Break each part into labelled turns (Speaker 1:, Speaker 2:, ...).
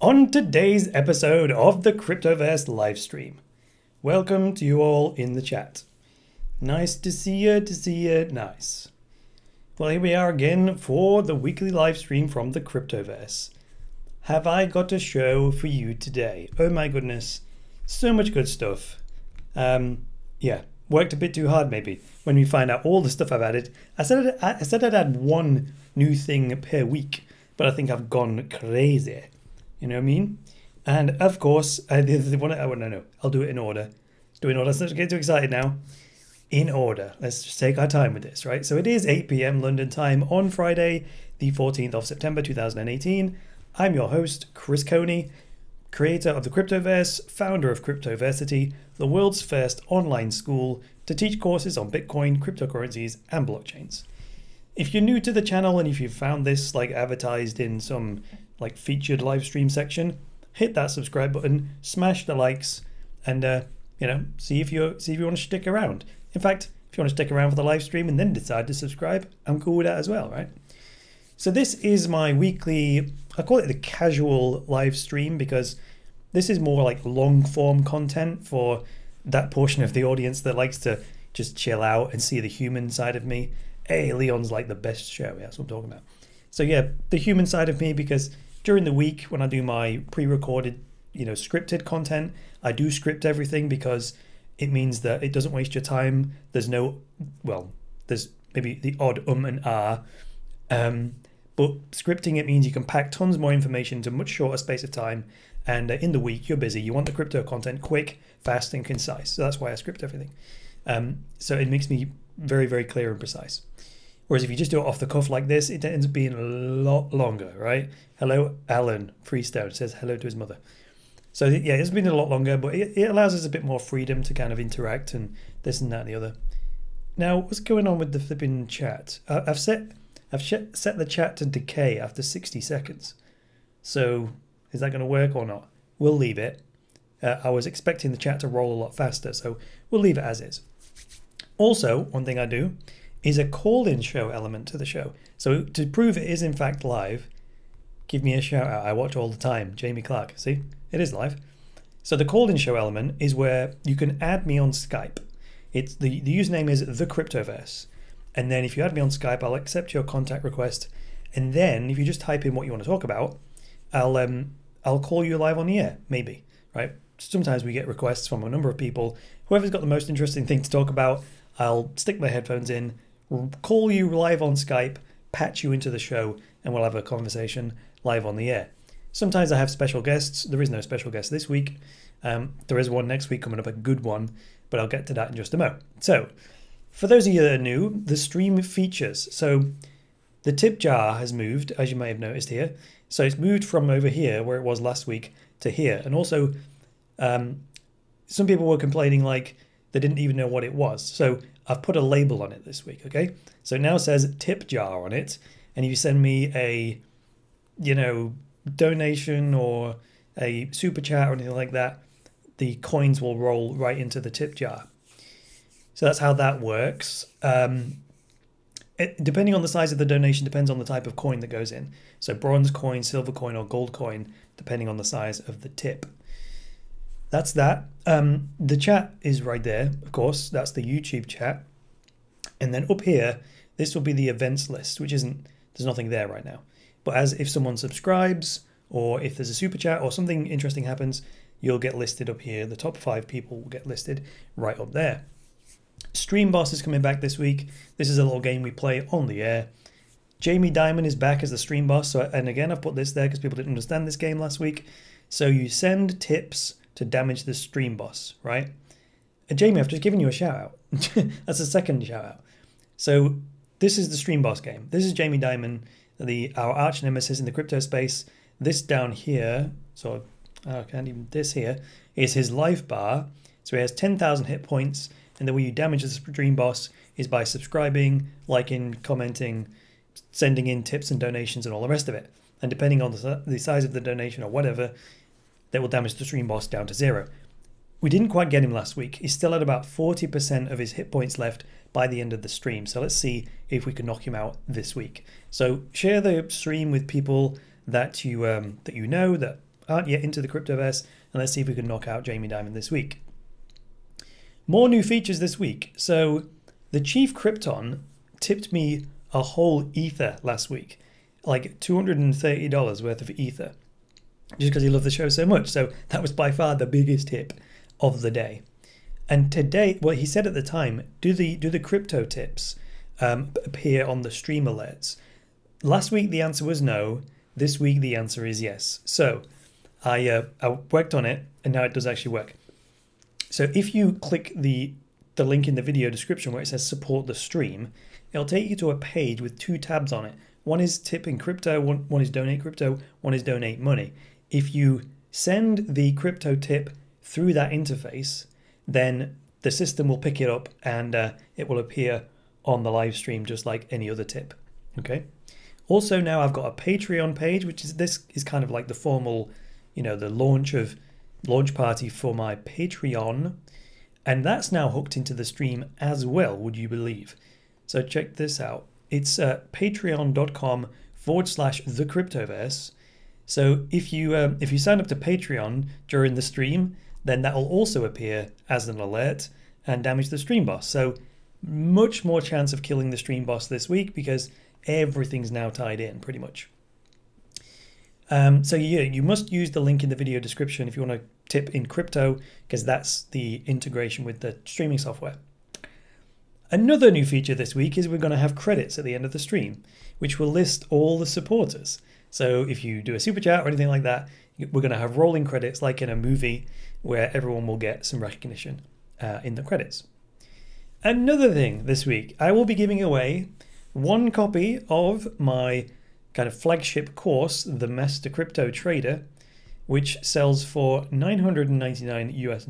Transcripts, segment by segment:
Speaker 1: On today's episode of the Cryptoverse livestream. Welcome to you all in the chat. Nice to see you, nice. Well, here we are again for the weekly livestream from the Cryptoverse. Have I got a show for you today? Oh my goodness, so much good stuff. Yeah, worked a bit too hard maybe when we find out all the stuff I've added. I said I'd add one new thing per week, but I think I've gone crazy. You know what I mean? And of course, I'll do it in order. Let's not get too excited now. In order. Let's just take our time with this, right? So it is 8 p.m. London time on Friday, the 14th of September 2018. I'm your host, Chris Coney, creator of the Cryptoverse, founder of Cryptoversity, the world's first online school to teach courses on Bitcoin, cryptocurrencies, and blockchains. If you're new to the channel and if you've found this like advertised in some like featured live stream section, hit that subscribe button, smash the likes, and see if you want to stick around. In fact, if you want to stick around for the live stream and then decide to subscribe, I'm cool with that as well, right? So this is my weekly, I call it the casual live stream because this is more like long form content for that portion of the audience that likes to just chill out and see the human side of me. Hey, Leon's like the best show. Yeah, that's what I'm talking about. So yeah, the human side of me, because during the week when I do my pre-recorded, scripted content, I do script everything because it means that it doesn't waste your time. There's there's maybe the odd and ah. But scripting it means you can pack tons more information into a much shorter space of time. And in the week, you're busy. You want the crypto content quick, fast, and concise. So that's why I script everything. So it makes me very, very clear and precise. Whereas if you just do it off the cuff like this, it ends up being a lot longer, right? Hello, Alan Freestone says hello to his mother. So yeah, it's been a lot longer, but it allows us a bit more freedom to kind of interact and this and that and the other. Now, what's going on with the flipping chat? I've set the chat to decay after 60 seconds. So is that going to work or not? We'll leave it. I was expecting the chat to roll a lot faster, so we'll leave it as is. Also, one thing I do is a call-in show element to the show. So to prove it is in fact live, give me a shout out. I watch all the time. Jamie Clark. See, it is live. So the call-in show element is where you can add me on Skype. It's the username is TheCryptoverse. And then if you add me on Skype, I'll accept your contact request. And then if you just type in what you want to talk about, I'll call you live on the air, maybe, right? Sometimes we get requests from a number of people. Whoever's got the most interesting thing to talk about, I'll stick my headphones in, call you live on Skype, patch you into the show, and we'll have a conversation live on the air. Sometimes I have special guests. There is no special guest this week. There is one next week coming up, a good one, but I'll get to that in just a moment. So for those of you that are new, the stream features. So the tip jar has moved, as you may have noticed here. So it's moved from over here, where it was last week, to here. And also, some people were complaining like they didn't even know what it was. So I've put a label on it this week, okay? So it now says tip jar on it. And if you send me a, donation or a super chat or anything like that, the coins will roll right into the tip jar. So that's how that works. Depending on the size of the donation, depends on the type of coin that goes in. So bronze coin, silver coin, or gold coin, depending on the size of the tip. That's that. The chat is right there, of course. That's the YouTube chat. And then up here, this will be the events list, which isn't, there's nothing there right now. But as if someone subscribes, or if there's a super chat or something interesting happens, you'll get listed up here. The top 5 people will get listed right up there. Stream Boss is coming back this week. This is a little game we play on the air. Jamie Dimon is back as the Stream Boss. So, and again, I've put this there because people didn't understand this game last week. So you send tips to damage the Stream Boss, right? And Jamie, I've just given you a shout out. That's a second shout out. So this is the Stream Boss game. This is Jamie Dimon, our arch nemesis in the crypto space. This down here, so I can't even, this here is his life bar. So he has 10,000 hit points. And the way you damage the Stream Boss is by subscribing, liking, commenting, sending in tips and donations and all the rest of it. And depending on the size of the donation or whatever, that will damage the Stream Boss down to 0. We didn't quite get him last week. He's still at about 40% of his hit points left by the end of the stream. So let's see if we can knock him out this week. So share the stream with people that you know, that aren't yet into the Cryptoverse, and let's see if we can knock out Jamie Dimon this week. More new features this week. So the Chief Krypton tipped me a whole ether last week, like $230 worth of ether, just because he loved the show so much. So that was by far the biggest tip of the day. And today, well, he said at the time, do the crypto tips appear on the stream alerts? Last week the answer was no. This week the answer is yes. So I worked on it, and now it does actually work. So if you click the link in the video description where it says support the stream, it'll take you to a page with two tabs on it. One is tip in crypto, one is donate crypto, one is donate money. If you send the crypto tip through that interface, then the system will pick it up and it will appear on the live stream just like any other tip. Okay. Also now I've got a Patreon page, which is, this is kind of like the formal, the launch party for my Patreon, and that's now hooked into the stream as well, would you believe? So check this out. It's patreon.com/TheCryptoverse. So if you sign up to Patreon during the stream, then that will also appear as an alert and damage the stream boss. So much more chance of killing the stream boss this week because everything's now tied in pretty much. So yeah, you must use the link in the video description if you want to tip in crypto, because that's the integration with the streaming software. Another new feature this week is we're going to have credits at the end of the stream, which will list all the supporters. So if you do a super chat or anything like that, we're going to have rolling credits like in a movie where everyone will get some recognition in the credits. Another thing this week, I will be giving away one copy of my kind of flagship course, The Master Crypto Trader, which sells for $999 US,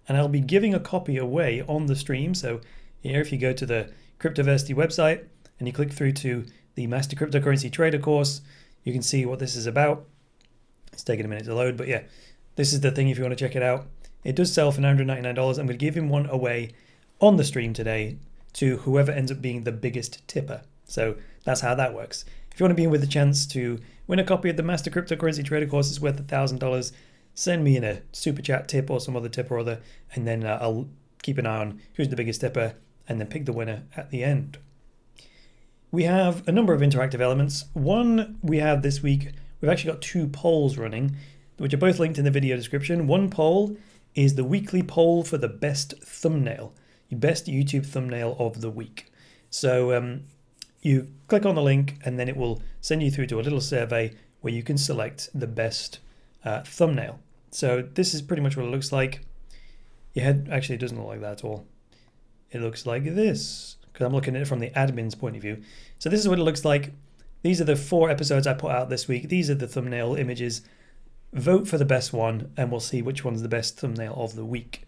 Speaker 1: and I'll be giving a copy away on the stream. So here, if you go to the Cryptoverse website and you click through to the Master Cryptocurrency Trader course, you can see what this is about. It's taking a minute to load, but yeah, this is the thing if you want to check it out. It does sell for $999. I'm going to give him one away on the stream today to whoever ends up being the biggest tipper. So that's how that works. If you want to be in with a chance to win a copy of the Master Cryptocurrency Trader course, it's worth $1,000. Send me in a super chat tip or some other tip or other, and then I'll keep an eye on who's the biggest tipper and then pick the winner at the end. We have a number of interactive elements. One we have this week, we've actually got two polls running, which are both linked in the video description. One poll is the weekly poll for the best thumbnail, the best YouTube thumbnail of the week. So you click on the link and then it will send you through to a little survey where you can select the best thumbnail. So this is pretty much what it looks like. Your head actually doesn't look like that at all. It looks like this, because I'm looking at it from the admin's point of view. So this is what it looks like. These are the 4 episodes I put out this week. These are the thumbnail images. Vote for the best one and we'll see which one's the best thumbnail of the week.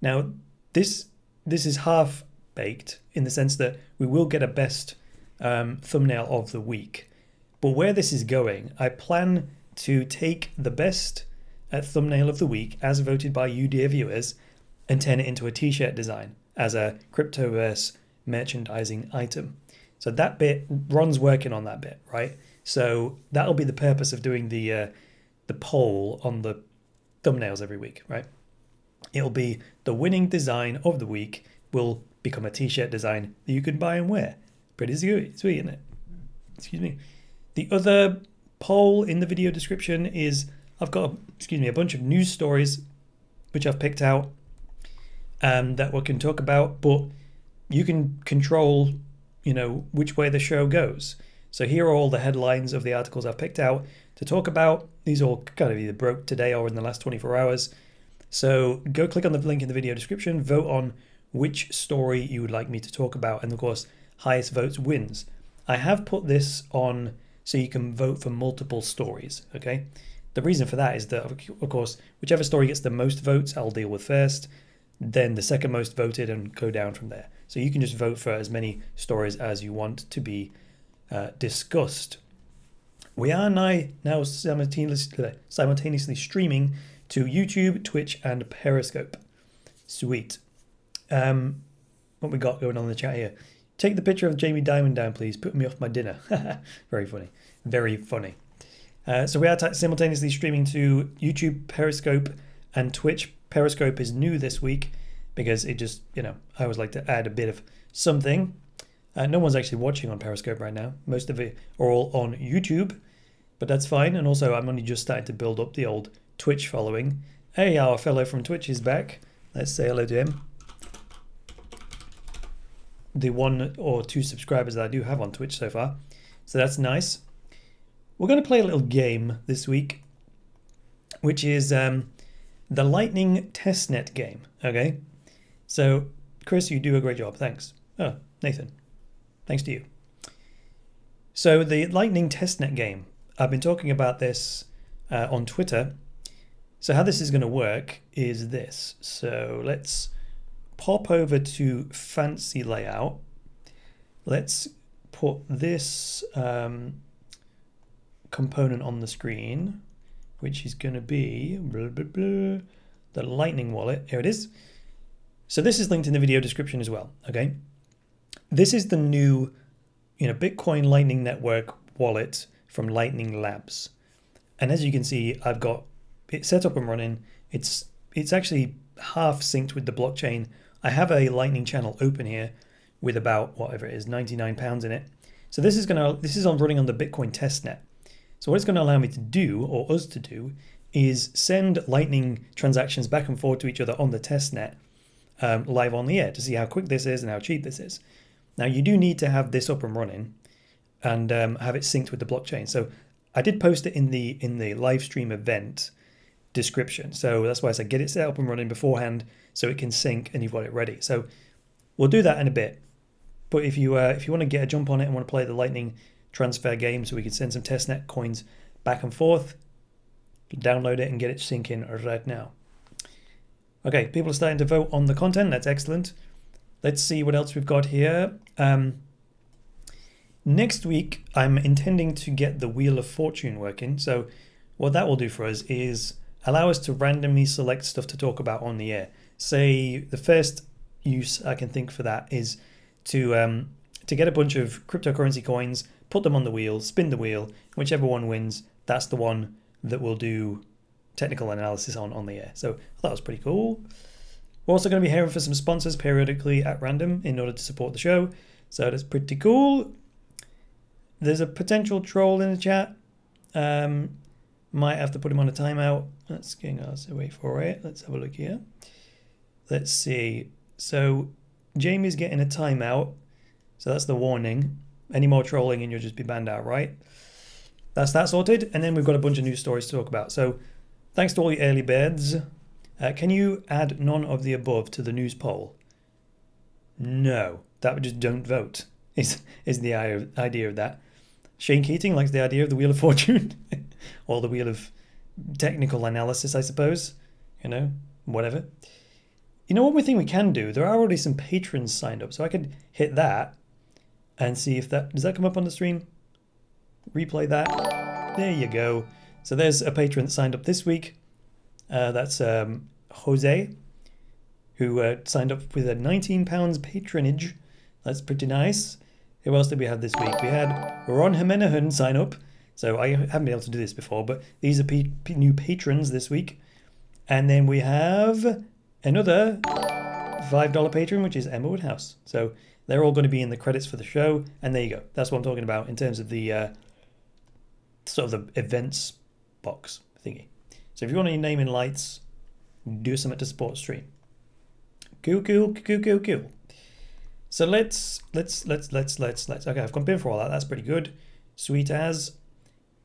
Speaker 1: Now this is half baked in the sense that we will get a best thumbnail of the week. But where this is going, I plan to take the best thumbnail of the week as voted by you dear viewers and turn it into a t-shirt design as a Cryptoverse merchandising item. So that bit, Ron's working on that bit, right? So that'll be the purpose of doing the poll on the thumbnails every week, right? It'll be the winning design of the week will become a t-shirt design that you can buy and wear. Pretty sweet, isn't it? Excuse me. The other poll in the video description is I've got a bunch of news stories which I've picked out that we can talk about, but you can control, which way the show goes. So here are all the headlines of the articles I've picked out to talk about. These all kind of either broke today or in the last 24 hours. So go click on the link in the video description, vote on which story you would like me to talk about, and of course, highest votes wins. I have put this on so you can vote for multiple stories, okay? The reason for that is that, of course, whichever story gets the most votes, I'll deal with first, then the second most voted and go down from there. So you can just vote for as many stories as you want to be discussed. We are now simultaneously streaming to YouTube, Twitch, and Periscope. Sweet. What we got going on in the chat here? Take the picture of Jamie Dimon down, please. Put me off my dinner. Very funny. Very funny. So we are simultaneously streaming to YouTube, Periscope, and Twitch. Periscope is new this week because it just, you know, I always like to add a bit of something. No one's actually watching on Periscope right now. Most of it are all on YouTube, but that's fine. And also, I'm only just starting to build up the old Twitch following. Hey, our fellow from Twitch is back. Let's say hello to him. The 1 or 2 subscribers that I do have on Twitch so far. So that's nice. We're going to play a little game this week, which is the Lightning Testnet game. Okay, so Chris, you do a great job. Thanks. Oh, Nathan, thanks to you. So the Lightning Testnet game, I've been talking about this on Twitter. So how this is going to work is this. So let's pop over to fancy layout. Let's put this component on the screen, which is going to be the Lightning wallet. Here it is. So this is linked in the video description as well. Okay, this is the new, Bitcoin Lightning Network wallet from Lightning Labs, and as you can see, I've got it set up and running. It's actually half synced with the blockchain. I have a Lightning channel open here with about whatever it is, £99 in it. So this is running on the Bitcoin testnet. So what it's going to allow me to do, or us to do, is send Lightning transactions back and forth to each other on the testnet live on the air to see how quick this is and how cheap this is. Now you do need to have this up and running and have it synced with the blockchain. So I did post it in the live stream event description. So that's why I said get it set up and running beforehand so it can sync and you've got it ready. So we'll do that in a bit. But if you want to get a jump on it and want to play the Lightning transfer game so we can send some testnet coins back and forth, download it and get it syncing right now. Okay, people are starting to vote on the content. That's excellent. Let's see what else we've got here. Next week, I'm intending to get the Wheel of Fortune working. So what that will do for us is allow us to randomly select stuff to talk about on the air. Say the first use I can think for that is to get a bunch of cryptocurrency coins, put them on the wheel, spin the wheel, whichever one wins, that's the one that we'll do technical analysis on the air. So that was pretty cool. We're also going to be hearing for some sponsors periodically at random in order to support the show. So that's pretty cool. There's a potential troll in the chat. Might have to put him on a timeout. Let's wait for it. Let's have a look here. Let's see. So Jamie's getting a timeout. So that's the warning. Any more trolling and you'll just be banned outright. That's that sorted. And then we've got a bunch of news stories to talk about. So thanks to all the early birds. Can you add none of the above to the news poll? No. That would just don't vote is the idea of that. Shane Keating likes the idea of the Wheel of Fortune. Or the Wheel of Technical Analysis, I suppose. Whatever. One thing we can do, there are already some patrons signed up, so I could hit that and see if does that come up on the stream? Replay that. There you go. So there's a patron that signed up this week. That's Jose, who signed up with a £19 patronage. That's pretty nice. Who else did we have this week? We had Ron Jimenez sign up. So I haven't been able to do this before, but these are new patrons this week. And then we have another $5 patron, which is Emma Woodhouse. So they're all going to be in the credits for the show. And there you go. That's what I'm talking about in terms of the sort of the events box thingy. So if you want any naming lights, do something to support stream. Cool. So let's. Okay, I've been for all that. That's pretty good. Sweet as.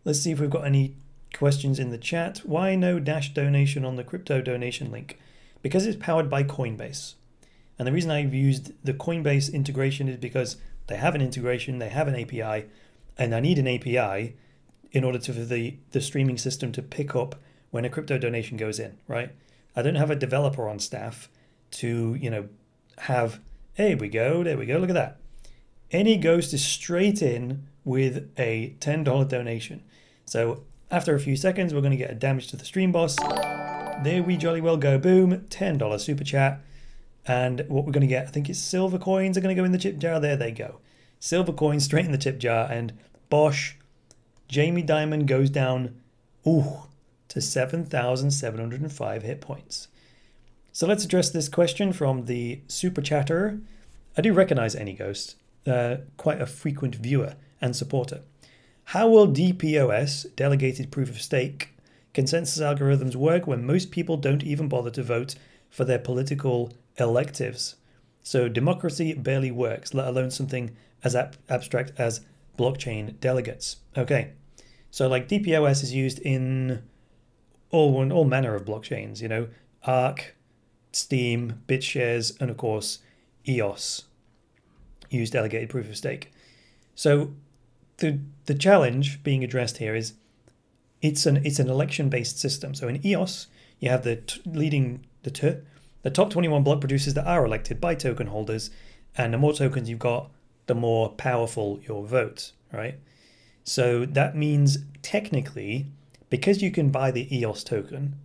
Speaker 1: Let's see if we've got any questions in the chat. Why no dash donation on the crypto donation link? Because it's powered by Coinbase. And the reason I've used the Coinbase integration is because they have an integration, they have an API, and I need an API in order for the streaming system to pick up when a crypto donation goes in, right? I don't have a developer on staff to, have, there we go, look at that. Any goes straight in with a $10 donation. So after a few seconds, we're going to get a damage to the stream boss. There we jolly well go. Boom, $10 super chat. And what we're going to get, I think it's silver coins are going to go in the tip jar. There they go. Silver coins straight in the tip jar. And bosh, Jamie Dimon goes down, to 7,705 hit points. So let's address this question from the super chatter. I do recognize AnyGhost, quite a frequent viewer and supporter. How will DPoS, Delegated Proof of Stake, consensus algorithms work when most people don't even bother to vote for their political electives? So democracy barely works, let alone something as abstract as blockchain delegates. Okay, so like DPoS is used in all manner of blockchains, you know, Arc, Steem, BitShares, and of course EOS use delegated proof of stake. So the challenge being addressed here is it's an election-based system. So in EOS, you have the top 21 block producers that are elected by token holders, and the more tokens you've got, the more powerful your vote, right? So that means technically, because you can buy the EOS token,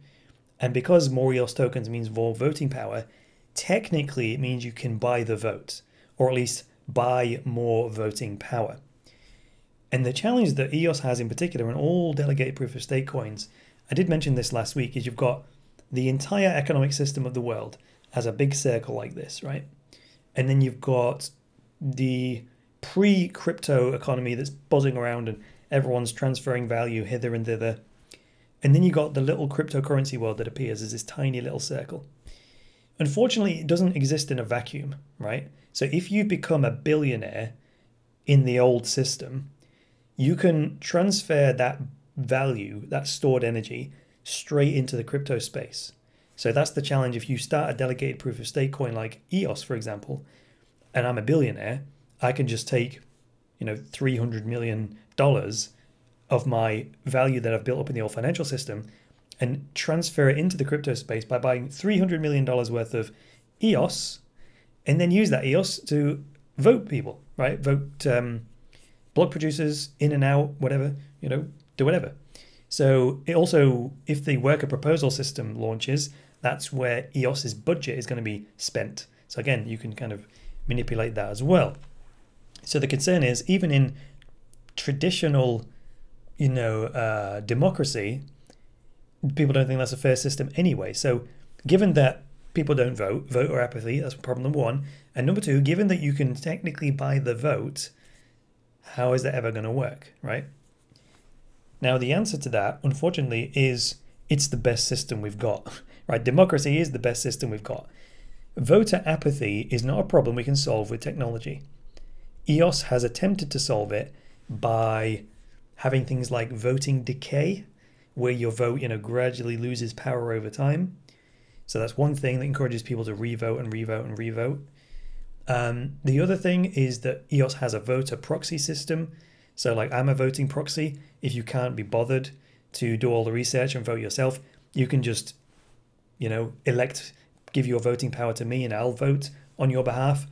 Speaker 1: and because more EOS tokens means more voting power, technically it means you can buy the vote, or at least buy more voting power. And the challenge that EOS has in particular in all delegated proof of stake coins, I did mention this last week, is you've got the entire economic system of the world as a big circle like this, right? And then you've got the pre-crypto economy that's buzzing around and everyone's transferring value hither and thither. And then you got the little cryptocurrency world that appears as this tiny little circle. Unfortunately, it doesn't exist in a vacuum, right? So if you become a billionaire in the old system, you can transfer that value, that stored energy, straight into the crypto space. So that's the challenge. If you start a delegated proof of stake coin like EOS, for example, and I'm a billionaire, I can just take, $300 million of my value that I've built up in the old financial system and transfer it into the crypto space by buying $300 million worth of EOS, and then use that EOS to vote people, right? Vote block producers in and out, whatever, do whatever. So it also, if the worker proposal system launches, that's where EOS's budget is going to be spent. So again, you can kind of manipulate that as well. So the concern is, even in traditional, democracy, people don't think that's a fair system anyway. So given that people don't vote or apathy, that's problem number one. And number two, given that you can technically buy the vote, how is that ever going to work, right? Now, the answer to that, unfortunately, is it's the best system we've got, right? Democracy is the best system we've got. Voter apathy is not a problem we can solve with technology. EOS has attempted to solve it by having things like voting decay, where your vote, gradually loses power over time. So that's one thing that encourages people to revote and revote and revote. The other thing is that EOS has a voter proxy system. So like, I'm a voting proxy. If you can't be bothered to do all the research and vote yourself, you can just, give your voting power to me and I'll vote on your behalf.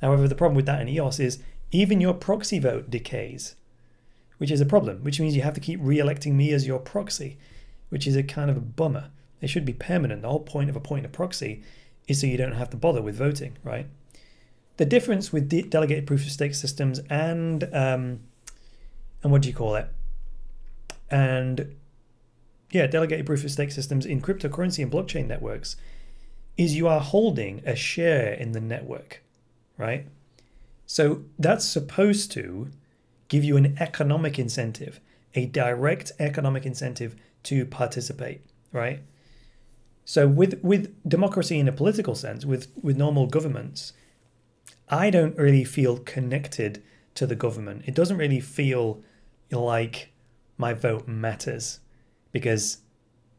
Speaker 1: However, the problem with that in EOS is even your proxy vote decays, which is a problem, which means you have to keep re-electing me as your proxy, which is a kind of a bummer. It should be permanent. The whole point of a proxy is so you don't have to bother with voting, right? The difference with delegated proof of stake systems and delegated proof of stake systems in cryptocurrency and blockchain networks is you are holding a share in the network, right? So that's supposed to give you an economic incentive, a direct economic incentive to participate, right? So with democracy in a political sense, with normal governments, I don't really feel connected to the government. It doesn't really feel like my vote matters, because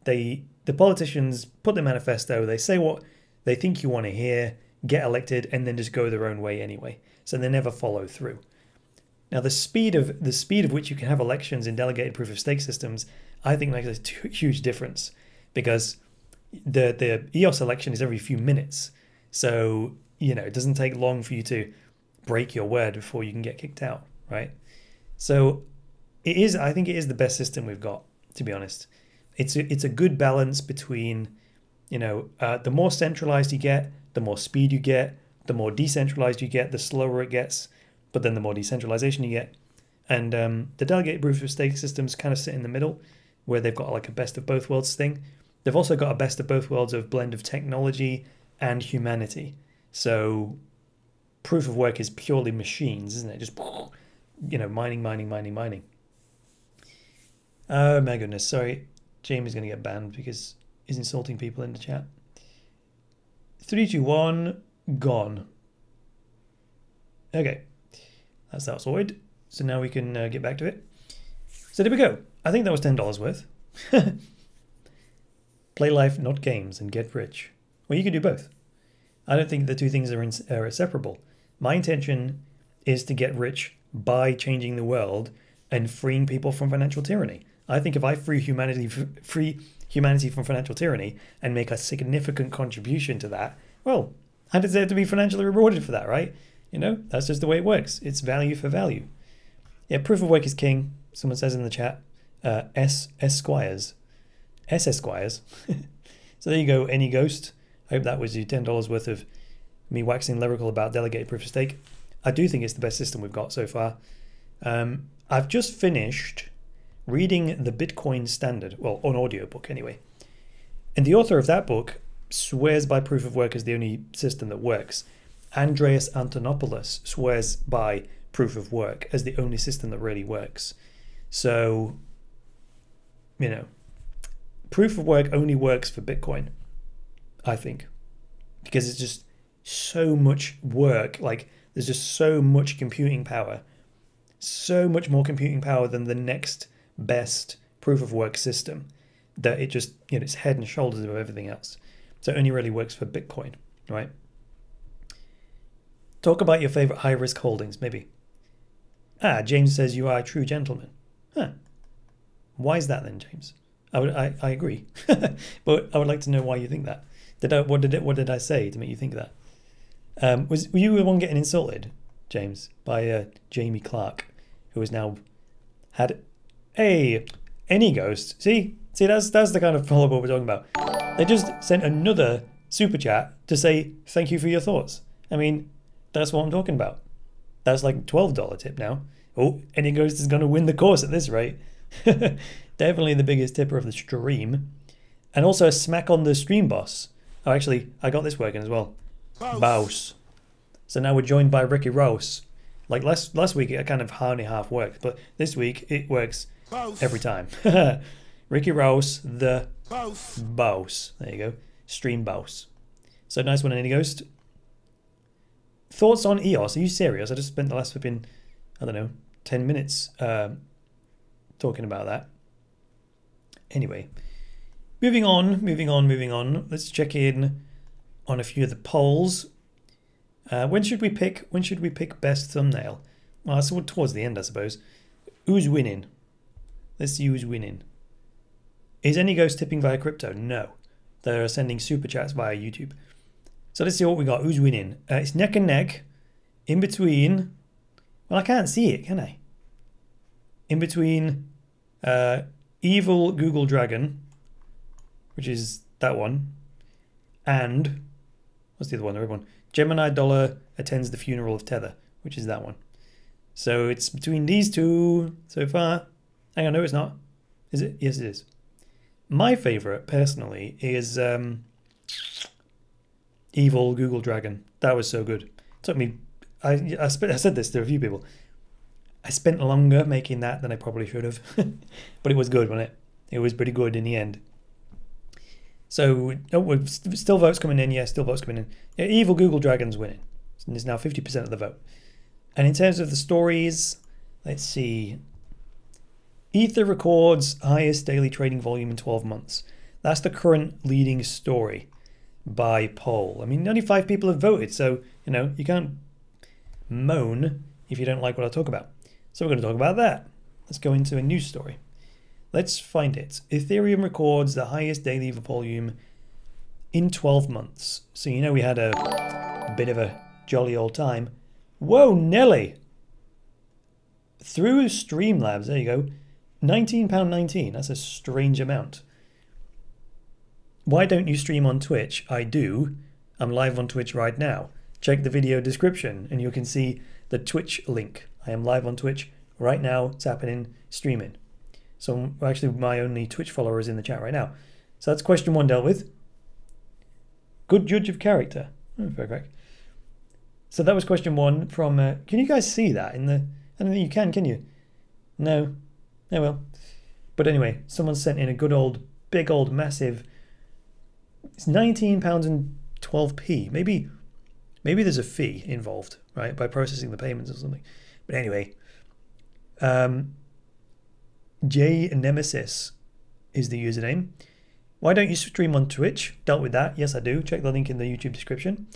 Speaker 1: the politicians put their manifesto, they say what they think you want to hear, get elected, and then just go their own way anyway. So they never follow through. Now, the speed of which you can have elections in delegated proof of stake systems, I think makes a huge difference, because the EOS election is every few minutes. So, it doesn't take long for you to break your word before you can get kicked out, right? So I think it is the best system we've got, to be honest. It's a good balance between, the more centralized you get, the more speed you get, the more decentralized you get, the slower it gets, but then the more decentralization you get. And the delegated proof of stake systems kind of sit in the middle, where they've got like a best of both worlds thing. They've also got a best of both worlds of blend of technology and humanity. So proof of work is purely machines, isn't it? Just, you know, mining. Oh my goodness, sorry. Jamie's going to get banned because he's insulting people in the chat. 3, 2, 1, gone. Okay, that's that sorted. So now we can get back to it. So there we go. I think that was $10 worth. Play life, not games, and get rich. Well, you can do both. I don't think the two things are inseparable. My intention is to get rich by changing the world and freeing people from financial tyranny. I think if I free humanity from financial tyranny and make a significant contribution to that, well, I deserve to be financially rewarded for that, right? You know, that's just the way it works. It's value for value. Yeah, proof of work is king. Someone says in the chat, S Esquires. So there you go, Any Ghost. I hope that was you $10 worth of me waxing lyrical about delegated proof of stake. I do think it's the best system we've got so far. I've just finished reading the Bitcoin Standard, well, on audiobook anyway. And the author of that book swears by proof of work as the only system that works. Andreas Antonopoulos swears by proof of work as the only system that really works. So, you know, proof of work only works for Bitcoin, I think, because it's just so much work. Like, there's just so much computing power, so much more computing power than the next best proof of work system, that it just, you know, it's head and shoulders above everything else. So it only really works for Bitcoin, right? Talk about your favorite high risk holdings, maybe. Ah, James says you are a true gentleman. Huh. Why is that then, James? I agree, but I would like to know why you think that. What did I say to make you think that? Were you the one getting insulted, James, by Jamie Clark, who has now had Any Ghost? See, that's the kind of follow-up we're talking about. They just sent another super chat to say thank you for your thoughts. I mean, that's what I'm talking about. That's like $12 tip now. Oh, Any Ghost is going to win the course at this rate. Definitely the biggest tipper of the stream. And also a smack on the stream boss. Oh, actually, I got this working as well. Bouse. So now we're joined by Ricky Rouse. Like last week, it kind of hardly half worked, but this week it works every time. Ricky Rouse, the boss. There you go. Stream boss. So nice one, Any Ghost. Thoughts on EOS? Are you serious? I just spent the last flipping, I don't know, 10 minutes talking about that. Anyway, moving on. Let's check in on a few of the polls. When should we pick best thumbnail? Well, that's towards the end, I suppose. Who's winning? Let's see who's winning. Is Any Ghost tipping via crypto? No. They're sending super chats via YouTube. So let's see what we got. Who's winning? It's neck and neck. In between... Well, I can't see it, can I? In between Evil Google Dragon, which is that one, and... What's the other one? The other one. Gemini Dollar attends the funeral of Tether, which is that one. So it's between these two so far. Hang on, no, it's not. Is it? Yes, it is. My favorite, personally, is Evil Google Dragon. That was so good. It took me... I said this to a few people. I spent longer making that than I probably should have. But it was good, wasn't it? It was pretty good in the end. So, still votes coming in. Yeah, still votes coming in. Yeah, Evil Google Dragon's winning. It's now 50% of the vote. And in terms of the stories, let's see. Ether records highest daily trading volume in 12 months. That's the current leading story by poll. I mean, 95 people have voted, so, you know, you can't moan if you don't like what I talk about. So we're going to talk about that. Let's go into a news story. Let's find it. Ethereum records the highest daily volume in 12 months. So, you know, we had a bit of a jolly old time. Whoa, Nelly! Through Streamlabs, there you go. £19.19. That's a strange amount. Why don't you stream on Twitch? I do. I'm live on Twitch right now. Check the video description and you can see the Twitch link. I am live on Twitch Right now, it's happening streaming. So actually my only Twitch follower is in the chat right now. So that's question 1 dealt with. Good judge of character. Very quick. So that was question 1 from... can you guys see that in the... I don't think you can you? No. Oh well. But anyway, someone sent in a good old, big old, massive... It's £19 and 12p. Maybe there's a fee involved, right? By processing the payments or something. But anyway... J Nemesis is the username. Why don't you stream on Twitch? Dealt with that. Yes, I do. Check the link in the YouTube description.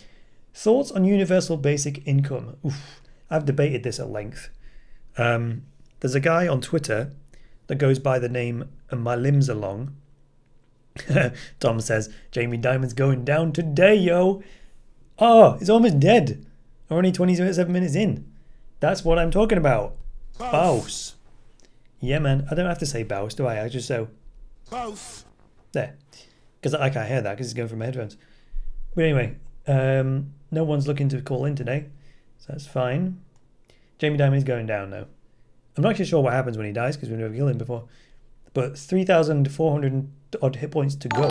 Speaker 1: Thoughts on universal basic income? Oof, I've debated this at length. There's a guy on Twitter that goes by the name My Limbs Are Long. Tom says, Jamie Dimon's going down today, yo. Oh, it's almost dead. We're only 27 minutes in. That's what I'm talking about. Bouse. Yeah, man. I don't have to say bouse, do I? I just say... Bouse. There. Because I can't hear that because it's going from my headphones. But anyway, no one's looking to call in today. So that's fine. Jamie Dimon is going down now. I'm not actually sure what happens when he dies because we've never killed him before. But 3,400 odd hit points to go.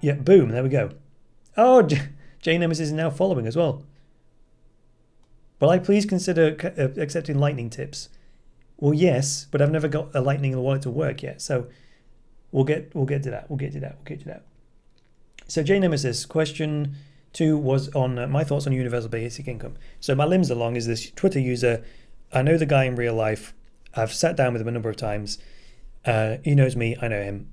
Speaker 1: Yeah, boom. There we go. Oh, J Nemesis is now following as well. Will I please consider accepting lightning tips? Well, yes, but I've never got a lightning wallet to work yet, so we'll get to that. We'll get to that. So J Nemesis, question 2 was on my thoughts on universal basic income. So My Limbs Are Long is this Twitter user. I know the guy in real life. I've sat down with him a number of times. He knows me. I know him.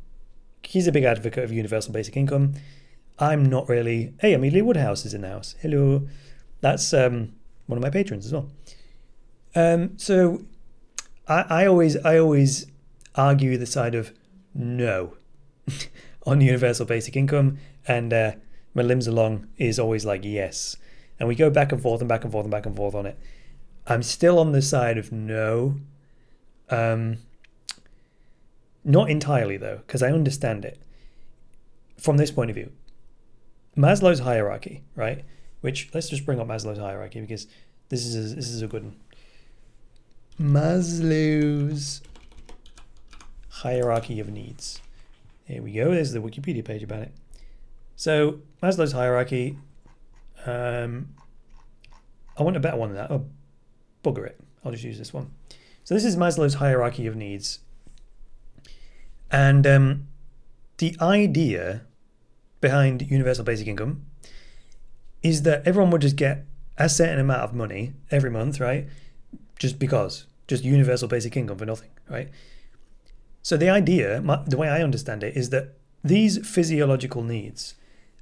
Speaker 1: He's a big advocate of universal basic income. I'm not really. Hey, Amelia Woodhouse is in the house. Hello. That's one of my patrons as well. So I always argue the side of no on universal basic income, and My Limbs Are Long is always like yes, and we go back and forth and back and forth and back and forth on it. I'm still on the side of no, not entirely though, because I understand it from this point of view. Maslow's hierarchy, right? Which, let's just bring up Maslow's hierarchy because this is a good one. Maslow's hierarchy of needs. Here we go. There's the Wikipedia page about it. So Maslow's hierarchy. I want a better one than that. Oh, bugger it. I'll just use this one. So this is Maslow's hierarchy of needs. And the idea behind universal basic income is that everyone would just get a certain amount of money every month, right? Just because, just universal basic income for nothing, right? So the idea, the way I understand it, is that these physiological needs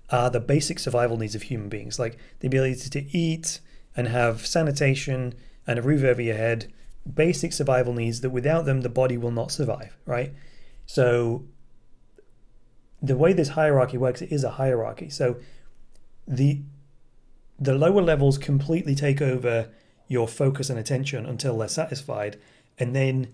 Speaker 1: are the basic survival needs of human beings, like the ability to eat and have sanitation and a roof over your head, basic survival needs that without them the body will not survive, right? So the way this hierarchy works, it is a hierarchy. So the lower levels completely take over your focus and attention until they're satisfied, and then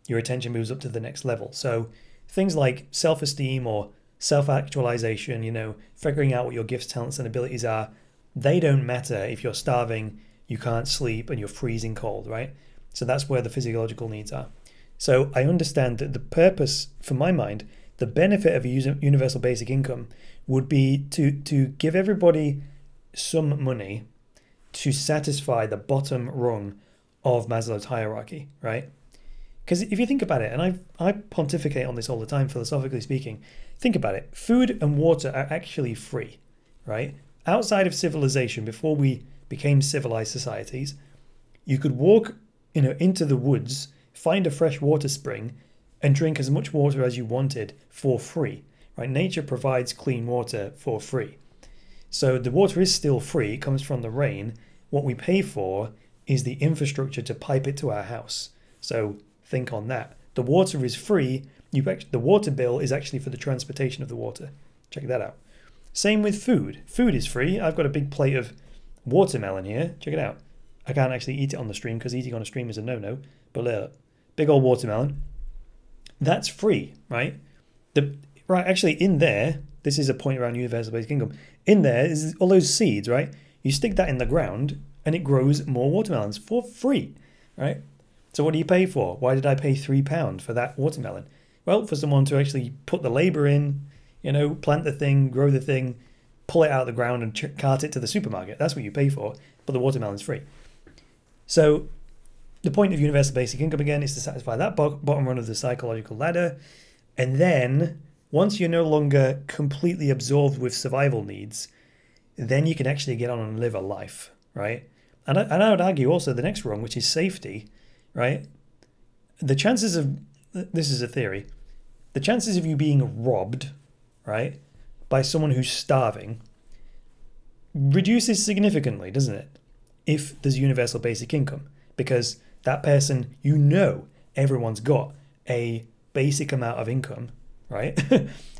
Speaker 1: your attention moves up to the next level. So things like self-esteem or self-actualization, you know, figuring out what your gifts, talents, and abilities are, they don't matter if you're starving, you can't sleep, and you're freezing cold, right? So that's where the physiological needs are. So I understand that the purpose, for my mind, the benefit of a universal basic income would be to give everybody some money to satisfy the bottom rung of Maslow's hierarchy, right? Because if you think about it, and I pontificate on this all the time, philosophically speaking, think about it. Food and water are actually free, right? Outside of civilization, before we became civilized societies, you could walk, you know, into the woods, find a fresh water spring, and drink as much water as you wanted for free, right? Nature provides clean water for free. So the water is still free, it comes from the rain. What we pay for is the infrastructure to pipe it to our house. So think on that. The water is free. The water bill is actually for the transportation of the water. Check that out. Same with food. Food is free. I've got a big plate of watermelon here. Check it out. I can't actually eat it on the stream because eating on a stream is a no-no. But look, big old watermelon. That's free, right? Actually in there, this is a point around universal basic income. In there is all those seeds, right? You stick that in the ground and it grows more watermelons for free, right? So what do you pay for? Why did I pay £3 for that watermelon? Well, for someone to actually put the labor in, you know, plant the thing, grow the thing, pull it out of the ground and cart it to the supermarket. That's what you pay for, but the watermelon's free. So the point of universal basic income, again, is to satisfy that bottom run of the psychological ladder. And then once you're no longer completely absorbed with survival needs, then you can actually get on and live a life, right? And I would argue also the next rung, which is safety, right? The chances of, this is a theory, the chances of you being robbed, right, by someone who's starving reduces significantly, doesn't it? If there's universal basic income, because that person, you know, everyone's got a basic amount of income, right,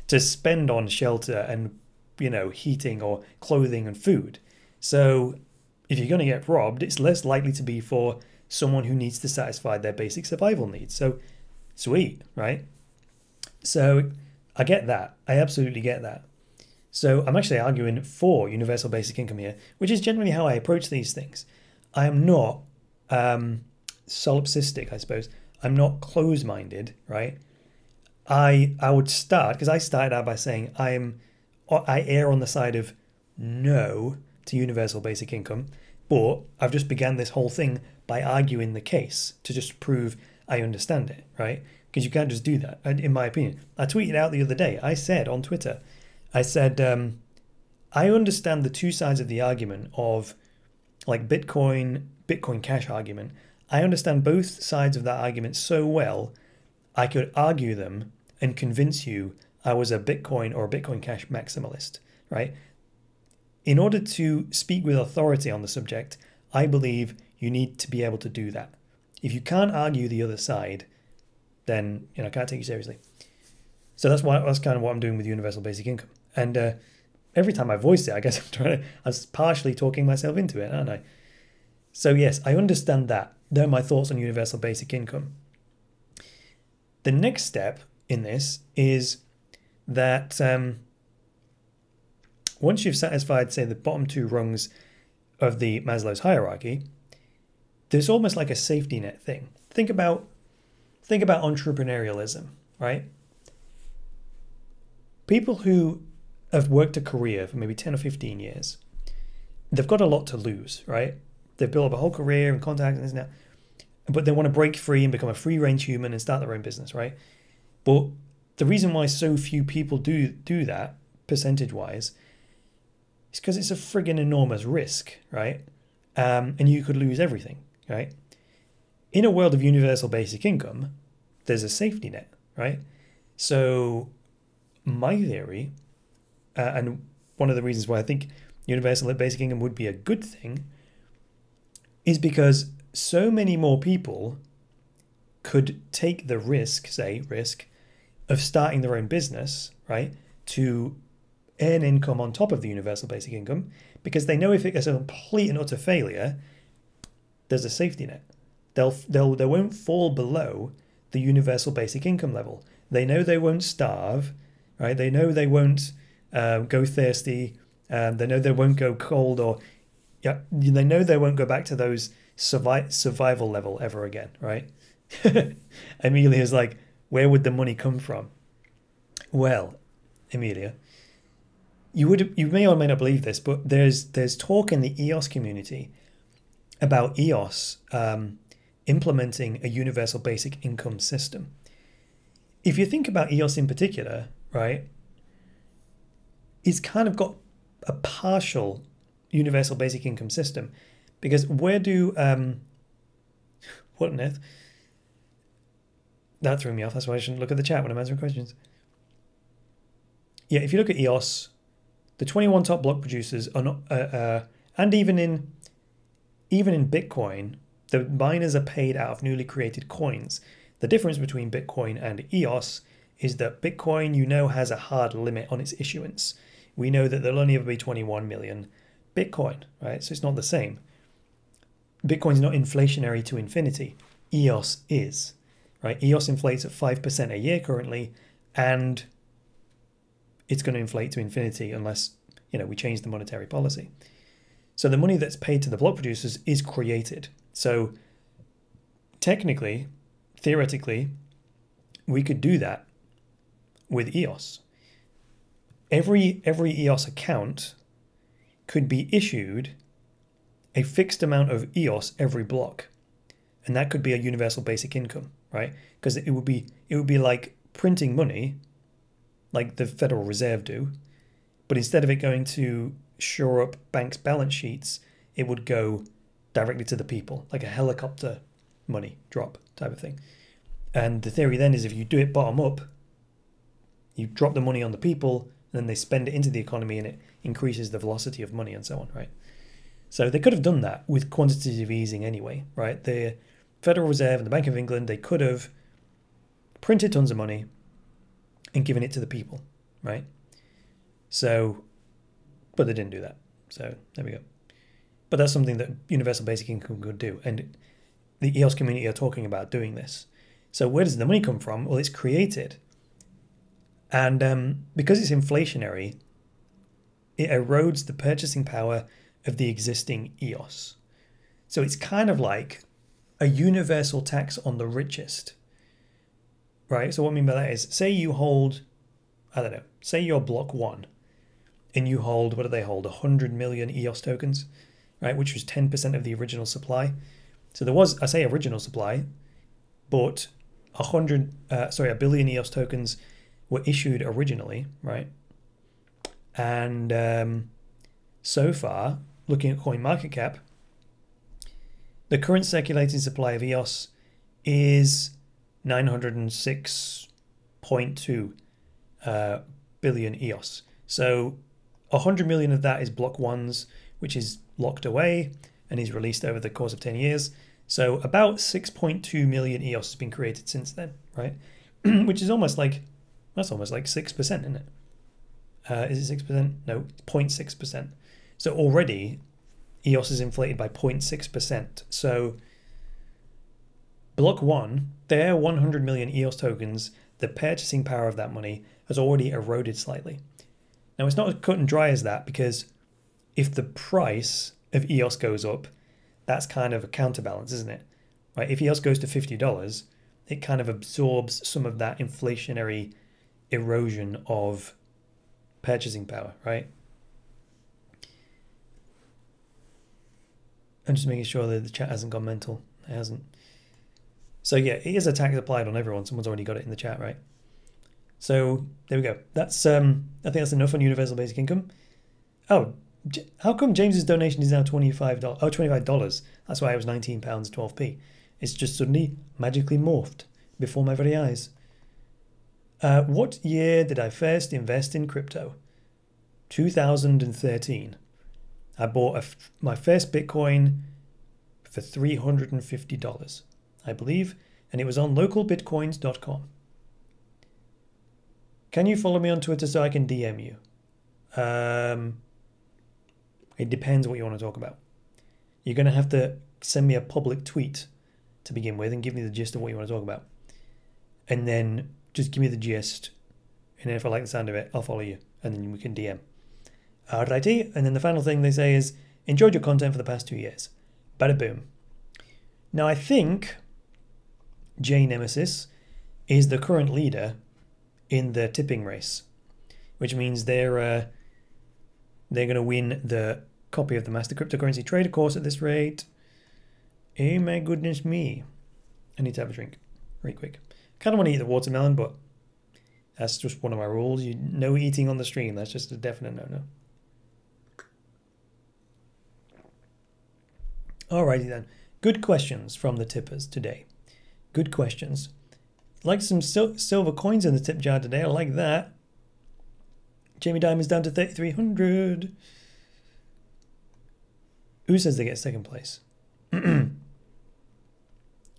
Speaker 1: to spend on shelter and, you know, heating or clothing and food. So if you're going to get robbed, it's less likely to be for someone who needs to satisfy their basic survival needs. So sweet, right? So I get that. I absolutely get that. So I'm actually arguing for universal basic income here, which is generally how I approach these things. I am not solipsistic, I suppose. I'm not close-minded, right? I would start, because I started out by saying I err on the side of no to universal basic income, but I've just began this whole thing by arguing the case to just prove I understand it, right? Because you can't just do that, in my opinion. I tweeted out the other day, I said on Twitter, I said, I understand the two sides of the argument of like Bitcoin Cash argument. I understand both sides of that argument so well, I could argue them and convince you I was a Bitcoin or a Bitcoin Cash maximalist, right? In order to speak with authority on the subject, I believe you need to be able to do that. If you can't argue the other side, then, you know, I can't take you seriously. So that's kind of what I'm doing with universal basic income. And every time I voice it, I guess I'm partially talking myself into it, aren't I? So yes, I understand that. They're my thoughts on universal basic income. The next step in this is that once you've satisfied, say, the bottom two rungs of the Maslow's hierarchy, there's almost like a safety net thing. Think about entrepreneurialism, right? People who have worked a career for maybe 10 or 15 years, they've got a lot to lose, right? They've built up a whole career and contacts and this and that, but they want to break free and become a free-range human and start their own business, right? But the reason why so few people do that, percentage-wise, is because it's a friggin' enormous risk, right? And you could lose everything, right? In a world of universal basic income, there's a safety net, right? So my theory, and one of the reasons why I think universal basic income would be a good thing, is because so many more people could take the risk of starting their own business, right, to earn income on top of the universal basic income, because they know if it is a complete and utter failure, there's a safety net. They won't fall below the universal basic income level. They know they won't starve, right? They know they won't go thirsty. They know they won't go cold, or they know they won't go back to those survival level ever again, right? Amelia's like, where would the money come from? Well, Amelia, you may or may not believe this, but there's talk in the EOS community about EOS implementing a universal basic income system. If you think about EOS in particular, right, it's kind of got a partial universal basic income system, because where do what on earth? That threw me off. That's why I shouldn't look at the chat when I'm answering questions. Yeah, if you look at EOS, the 21 top block producers are not, and even in Bitcoin, the miners are paid out of newly created coins. The difference between Bitcoin and EOS is that Bitcoin, you know, has a hard limit on its issuance. We know that there'll only ever be 21 million Bitcoin, right? So it's not the same. Bitcoin's not inflationary to infinity. EOS is, right? EOS inflates at 5% a year currently, and it's going to inflate to infinity unless, you know, we change the monetary policy. So the money that's paid to the block producers is created. So technically, theoretically, we could do that with EOS. Every EOS account could be issued a fixed amount of EOS every block, and that could be a universal basic income, right? Because it would be like printing money, like the Federal Reserve do, but instead of it going to shore up banks' balance sheets, it would go directly to the people, like a helicopter money drop type of thing. And the theory then is if you do it bottom up, you drop the money on the people, and then they spend it into the economy, and it increases the velocity of money and so on, right? So they could have done that with quantitative easing anyway, right? The Federal Reserve and the Bank of England, they could have printed tons of money and given it to the people, right? So, but they didn't do that. So there we go. But that's something that universal basic income could do. And the EOS community are talking about doing this. So where does the money come from? Well, it's created. And because it's inflationary, it erodes the purchasing power of the existing EOS. So it's kind of like a universal tax on the richest, right? So what I mean by that is, say you hold, I don't know, say you're block 1 and you hold, what do they hold? 100 million EOS tokens, right? Which was 10% of the original supply. So there was, I say original supply, but a billion EOS tokens were issued originally, right? And so far, looking at CoinMarketCap, the current circulating supply of EOS is 906.2 billion EOS. So 100 million of that is block 1's, which is locked away and is released over the course of 10 years. So about 6.2 million EOS has been created since then, right? Which is almost like, that's almost like 6%, isn't it? Is it 6%? No, 0.6%. So already EOS is inflated by 0.6%. So block 1, their 100 million EOS tokens, the purchasing power of that money has already eroded slightly. Now it's not as cut and dry as that, because if the price of EOS goes up, that's kind of a counterbalance, isn't it? Right? If EOS goes to $50, it kind of absorbs some of that inflationary erosion of purchasing power, right? I'm just making sure that the chat hasn't gone mental. It hasn't. So yeah, it is a tax applied on everyone. Someone's already got it in the chat, right? So there we go. That's I think that's enough on universal basic income. Oh, how come James's donation is now $25? Oh, $25. That's why it was £19, 12p. It's just suddenly magically morphed before my very eyes. What year did I first invest in crypto? 2013. I bought my first Bitcoin for $350, I believe, and it was on localbitcoins.com. Can you follow me on Twitter so I can DM you? It depends what you want to talk about. You're going to have to send me a public tweet to begin with and give me the gist of what you want to talk about. And then just give me the gist. And then if I like the sound of it, I'll follow you. And then we can DM. Alrighty. And then the final thing they say is, enjoyed your content for the past 2 years. Bada boom. Now I think J Nemesis is the current leader in the tipping race, which means they're going to win the copy of the Master Cryptocurrency Trader course at this rate. Oh my goodness me. I need to have a drink very quick. Kind of want to eat the watermelon, but that's just one of my rules. No eating on the stream. That's just a definite no-no. Alrighty then. Good questions from the tippers today. Good questions. Like some silver coins in the tip jar today. I like that. Jamie Diamond's down to 3,300. Who says they get second place?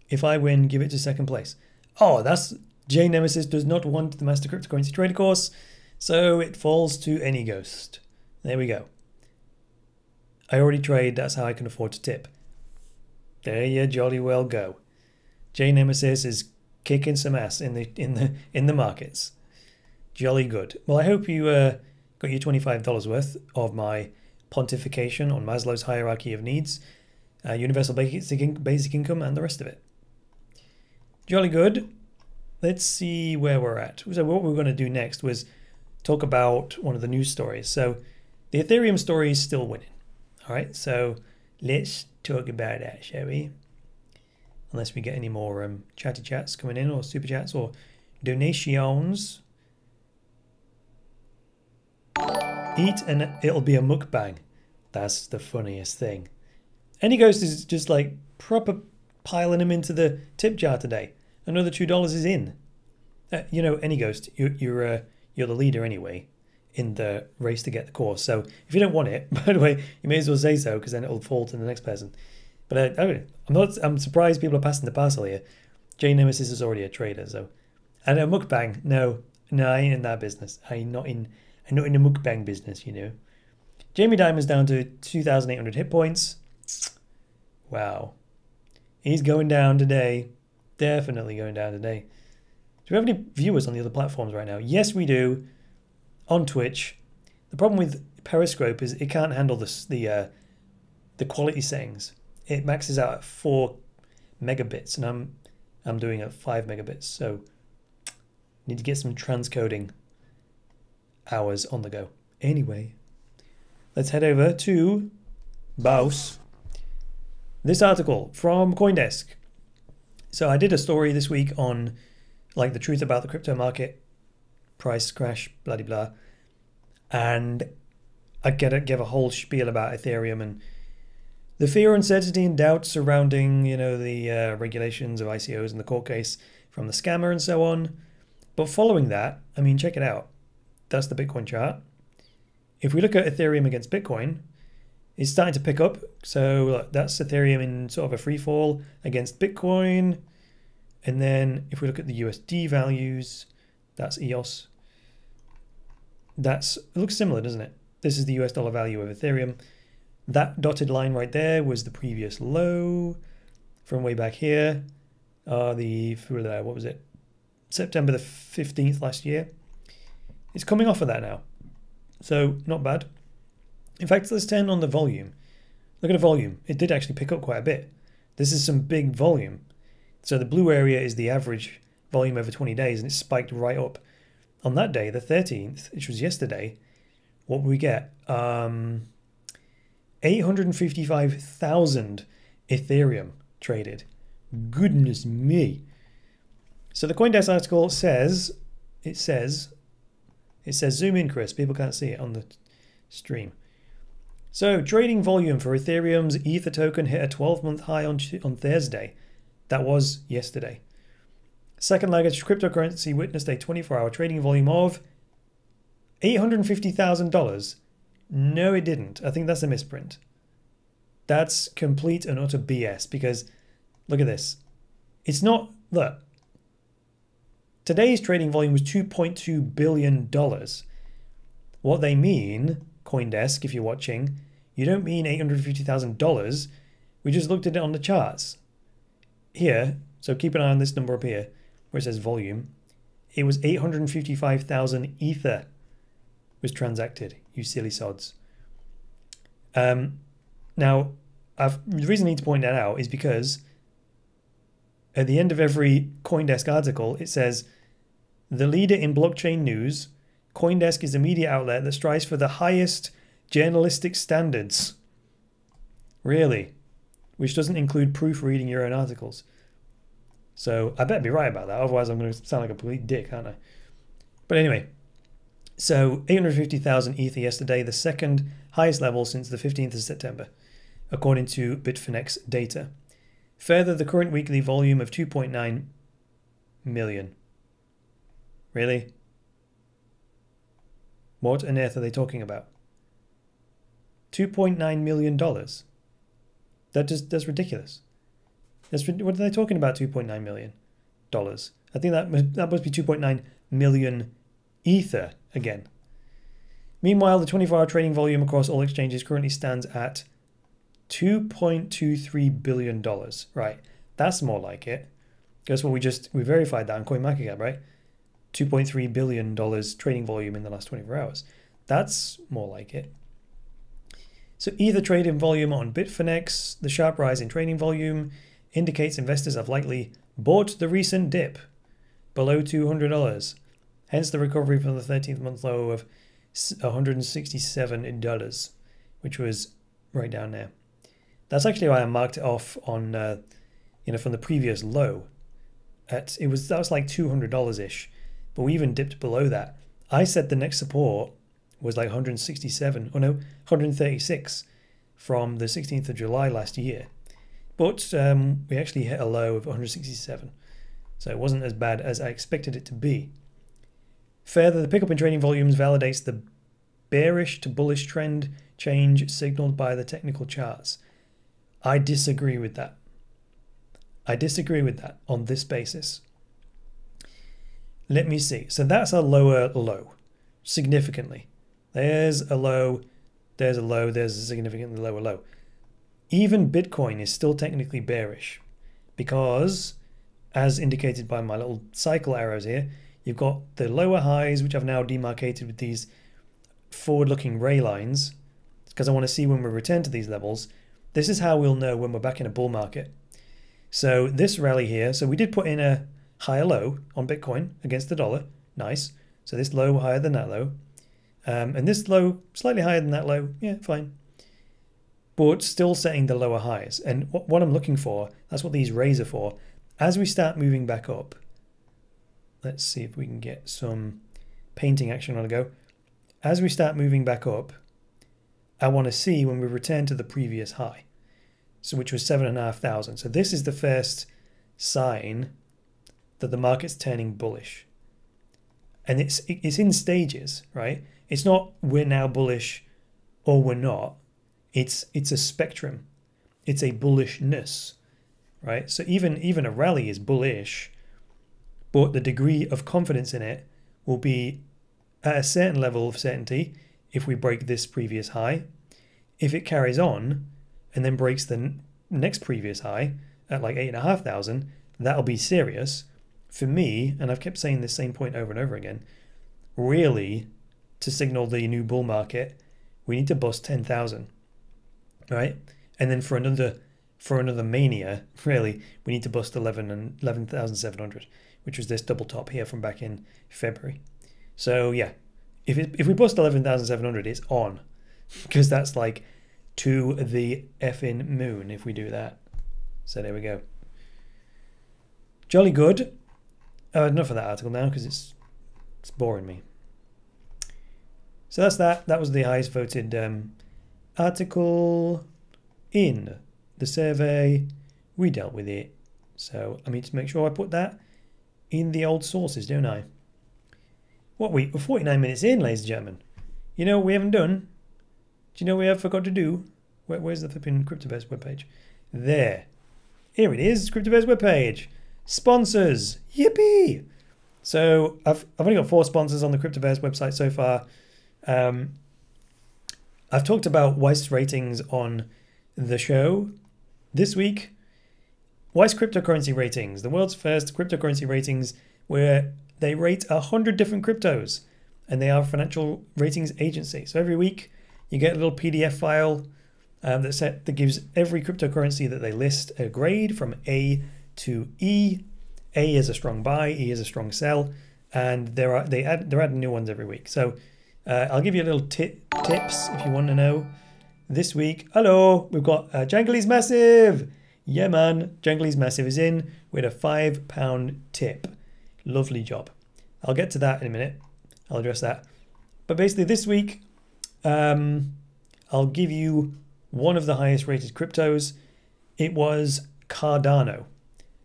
Speaker 1: If I win, give it to second place. Oh, that's J Nemesis does not want the Master Cryptocurrency Trader course, so it falls to any ghost. There we go. I already trade. That's how I can afford to tip. There you jolly well go. J Nemesis is kicking some ass in the markets. Jolly good. Well, I hope you got your $25 worth of my pontification on Maslow's hierarchy of needs, universal basic income, and the rest of it. Jolly good. Let's see where we're at. So what we were going to do next was talk about one of the news stories. So the Ethereum story is still winning. All right, so let's talk about that, shall we? Unless we get any more chatty chats coming in, or super chats, or donations. Eat and it'll be a mukbang. That's the funniest thing. Anyghost is just like proper piling him into the tip jar today. Another $2 is in. You know, Anyghost, you're the leader anyway in the race to get the course. So if you don't want it, by the way, you may as well say so, because then it'll fall to the next person. But I'm surprised people are passing the parcel here. J Nemesis is already a trader, so. And a mukbang, no, I ain't in that business. I'm not in the mukbang business, you know. Jamie Dimon's down to 2,800 hit points. Wow. He's going down today. Definitely going down today. Do we have any viewers on the other platforms right now? Yes, we do. On Twitch. The problem with Periscope is it can't handle the quality settings. It maxes out at 4 megabits, and I'm doing at 5 megabits. So need to get some transcoding hours on the go. Anyway, let's head over to Baus. This article from CoinDesk. So I did a story this week on like the truth about the crypto market, price crash, blah blah blah, and I gave a whole spiel about Ethereum and the fear, uncertainty, and doubt surrounding, you know, the regulations of ICOs and the court case from the scammer and so on. But following that, I mean, check it out. That's the Bitcoin chart. If we look at Ethereum against Bitcoin, it's starting to pick up. So look, that's Ethereum in sort of a free fall against Bitcoin. And then if we look at the USD values, that's EOS. It looks similar, doesn't it? This is the US dollar value of Ethereum. That dotted line right there was the previous low from way back here. What was it? September the 15th last year. It's coming off of that now. So not bad. In fact, let's turn on the volume. Look at the volume. It did actually pick up quite a bit. This is some big volume. So the blue area is the average volume over 20 days, and it spiked right up. On that day, the 13th, which was yesterday, what would we get? 855,000 Ethereum traded. Goodness me. So the CoinDesk article says, zoom in, Chris. People can't see it on the stream. So trading volume for Ethereum's Ether token hit a 12-month high on Thursday. That was yesterday. Second largest cryptocurrency witnessed a 24-hour trading volume of $850,000. No, it didn't. I think that's a misprint. That's complete and utter BS, because look at this. It's not, look. Today's trading volume was $2.2 billion. What they mean, CoinDesk, if you're watching, you don't mean $850,000. We just looked at it on the charts. Here, so keep an eye on this number up here, where it says volume. It was 855,000 Ether was transacted, you silly sods. Now, the reason I need to point that out is because at the end of every CoinDesk article, it says, the leader in blockchain news, CoinDesk is a media outlet that strives for the highest journalistic standards. Really? Which doesn't include proofreading your own articles. So I better be right about that, otherwise I'm going to sound like a complete dick, aren't I? But anyway, so 850,000 Ether yesterday, the second highest level since the 15th of September, according to Bitfinex data. Further, the current weekly volume of 2.9 million. Really? What on earth are they talking about? $2.9 million. That's ridiculous. What are they talking about? $2.9 million. I think that must be 2.9 million Ether again. Meanwhile, the 24-hour trading volume across all exchanges currently stands at $2.23 billion. Right, that's more like it. Guess what? We verified that on CoinMarketCap, right? $2.3 billion trading volume in the last 24 hours. That's more like it. So Ether trading volume on Bitfinex, the sharp rise in trading volume indicates investors have likely bought the recent dip below $200. Hence the recovery from the 13th month low of $167, which was right down there. That's actually why I marked it off on, from the previous low. That was like $200-ish, but we even dipped below that. I said the next support was like 167, oh no, 136 from the 16th of July last year. But we actually hit a low of 167. So it wasn't as bad as I expected it to be. Further, the pickup in trading volumes validates the bearish to bullish trend change signaled by the technical charts. I disagree with that. I disagree with that on this basis. Let me see. So that's a lower low, significantly. There's a low, there's a low, there's a significantly lower low. Even Bitcoin is still technically bearish because, as indicated by my little cycle arrows here, you've got the lower highs, which I've now demarcated with these forward-looking ray lines, because I want to see when we return to these levels. This is how we'll know when we're back in a bull market. So this rally here, so we did put in a higher low on Bitcoin against the dollar. Nice. So this low higher than that low. And this low slightly higher than that low. Yeah, fine. But still setting the lower highs. And what I'm looking for, that's what these rays are for. As we start moving back up, let's see if we can get some painting action on the go. As we start moving back up, I want to see when we return to the previous high, so which was 7,500. So this is the first sign that the market's turning bullish. And it's in stages, right? It's not we're now bullish or we're not. It's a spectrum. It's a bullishness, right? So even a rally is bullish, but the degree of confidence in it will be at a certain level of certainty if we break this previous high. If it carries on and then breaks the next previous high at like 8,500, that'll be serious. For me, and I've kept saying this same point over and over again, really, to signal the new bull market, we need to bust 10,000, right? And then for another mania, really, we need to bust 11,700, which was this double top here from back in February. So yeah, if we bust 11,700, it's on, because that's like to the effing moon if we do that. So there we go. Jolly good. Enough of that article now, because it's boring me. So that's that. That was the highest voted article in the survey. We dealt with it. So I need to make sure I put that in the old sources, don't I? We're 49 minutes in, ladies and gentlemen. You know what we haven't done? Do you know what we have forgot to do? Where's the flipping Cryptoverse webpage? There. Here it is, Cryptoverse webpage. Sponsors. Yippee! So I've only got 4 sponsors on the Cryptoverse website so far. I've talked about Weiss ratings on the show this week. Weiss cryptocurrency ratings, the world's first cryptocurrency ratings, where they rate 100 different cryptos, and they are a financial ratings agency. So every week you get a little PDF file that gives every cryptocurrency that they list a grade from A to E. A is a strong buy, E is a strong sell, and they're adding new ones every week. So I'll give you a little tips if you want to know. This week, hello, we've got Jangly's Massive. Yeah, man, Jangly's Massive is in with a £5 tip. Lovely job. I'll get to that in a minute. I'll address that. But basically this week, I'll give you one of the highest rated cryptos. It was Cardano.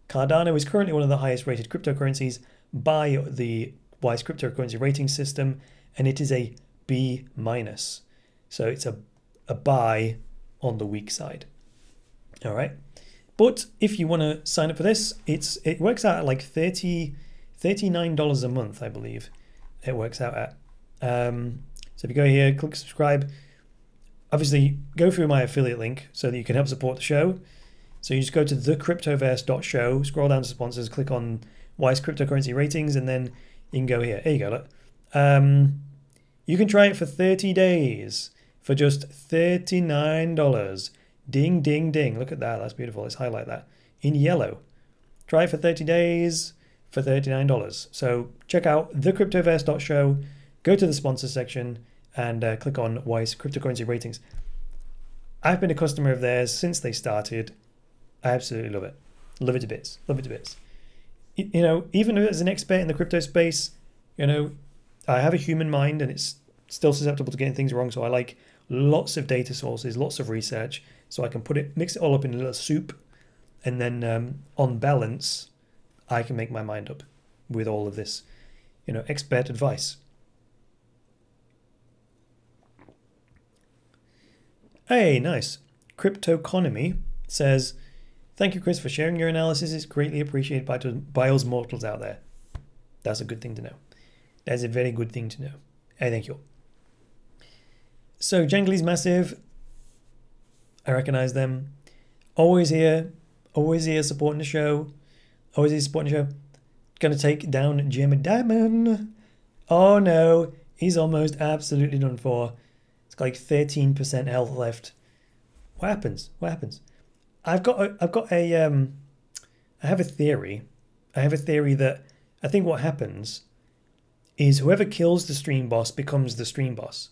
Speaker 1: Cardano is currently one of the highest rated cryptocurrencies by the Weiss cryptocurrency rating system, and it is a B-. So it's a buy on the weak side. All right. But if you want to sign up for this, it works out at like $39 a month, I believe. It works out at. So if you go here, click subscribe. Obviously, go through my affiliate link so that you can help support the show. So you just go to TheCryptoverse.show, scroll down to sponsors, click on Weiss cryptocurrency ratings, and then you can go here. There you go. Look. You can try it for 30 days for just $39. Ding, ding, ding. Look at that. That's beautiful. Let's highlight that in yellow. Try it for 30 days for $39. So check out thecryptoverse.show, go to the sponsor section, and click on Weiss cryptocurrency ratings. I've been a customer of theirs since they started. I absolutely love it. Love it to bits. Love it to bits. You know, even as an expert in the crypto space, you know, I have a human mind and it's still susceptible to getting things wrong. So I like lots of data sources, lots of research, so I can mix it all up in a little soup, and then on balance, I can make my mind up with all of this, you know, expert advice. Hey, nice. Cryptoconomy says, thank you, Chris, for sharing your analysis. It's greatly appreciated by us mortals out there. That's a good thing to know. That's a very good thing to know. Hey, thank you. So, Jangly's Massive. I recognize them. Always here supporting the show. Always here supporting the show. Gonna take down Jimmy Diamond. Oh no, he's almost absolutely done for. It's got like 13% health left. What happens? What happens? I have a theory. I have a theory that I think what happens is whoever kills the stream boss becomes the stream boss.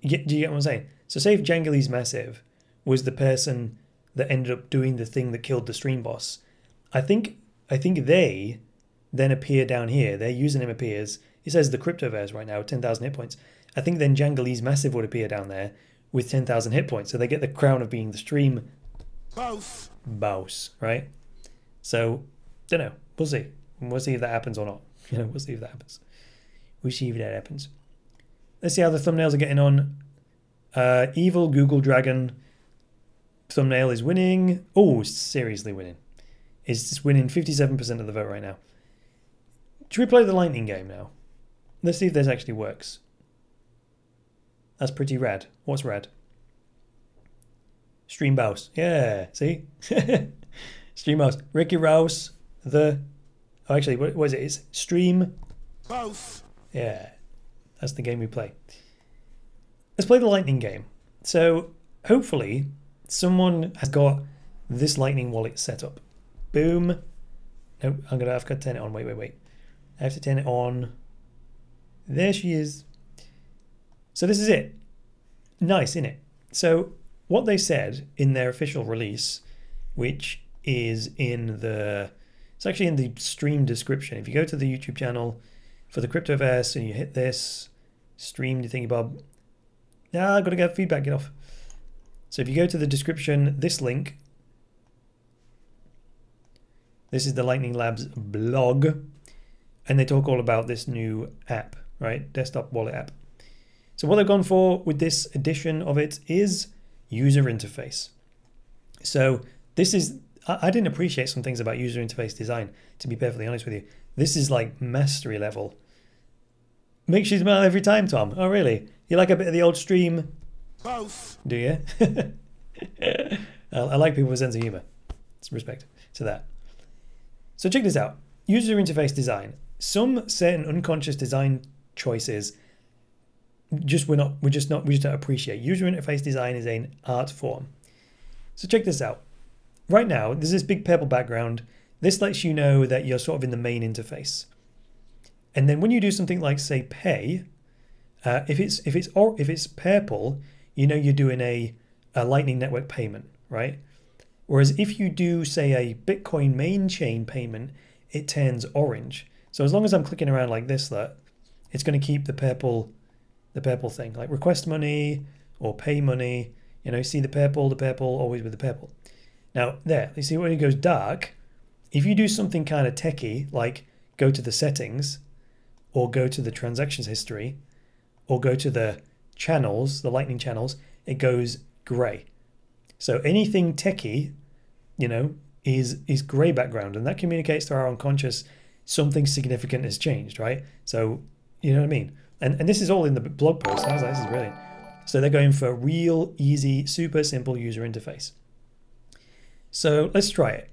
Speaker 1: Do you get what I'm saying? So say if Jangly's Massive was the person that ended up doing the thing that killed the stream boss, I think they then appear down here. Their username appears. It says the Cryptoverse right now, 10,000 hit points. I think then Jangly's Massive would appear down there with 10,000 hit points. So they get the crown of being the stream boss, right? So, don't know. We'll see. We'll see if that happens or not. You know, we'll see if that happens. We'll see if that happens. Let's see how the thumbnails are getting on. Evil Google Dragon thumbnail is winning. Oh, seriously winning. It's winning 57% of the vote right now. Should we play the lightning game now? Let's see if this actually works. That's pretty rad. What's rad? Stream Bouse. Yeah, see? Stream Bouse. Ricky Rouse. Oh, actually, what is it? It's Stream Bouse. Yeah, that's the game we play. Let's play the lightning game. So, hopefully, someone has got this lightning wallet set up. Boom. Nope, I've got to turn it on. Wait. I have to turn it on. There she is. So this is it. Nice, isn't it? So what they said in their official release, which is it's actually in the stream description. If you go to the YouTube channel for the Cryptoverse and you hit this stream, you think, Bob, I've got to get feedback, get off. So if you go to the description, this link, this is the Lightning Labs blog, and they talk all about this new app, right? Desktop wallet app. So what they've gone for with this edition of it is user interface. So this is, I didn't appreciate some things about user interface design, to be perfectly honest with you. This is like mastery level. Makes you smile every time, Tom. Oh, really? You like a bit of the old stream? Both. Do you? I like people's sense of humor. It's respect to that. So check this out. User interface design. Some certain unconscious design choices we just don't appreciate. User interface design is an art form. So check this out. Right now, there's this big purple background. This lets you know that you're sort of in the main interface. And then when you do something like, say, pay, if it's purple, you know you're doing a Lightning Network payment, right? Whereas if you do, say, a Bitcoin main chain payment, it turns orange. So as long as I'm clicking around like this, it's going to keep the purple thing, like request money or pay money. You know, see the purple, always with the purple. Now there, you see when it goes dark, if you do something kind of techie, like go to the settings, or go to the transactions history, or go to the channels, the Lightning channels, it goes gray. So anything techie, you know, is gray background, and that communicates to our unconscious something significant has changed, right? So you know what I mean? And this is all in the blog post. I was like, this is brilliant. So they're going for real, easy, super simple user interface. So let's try it.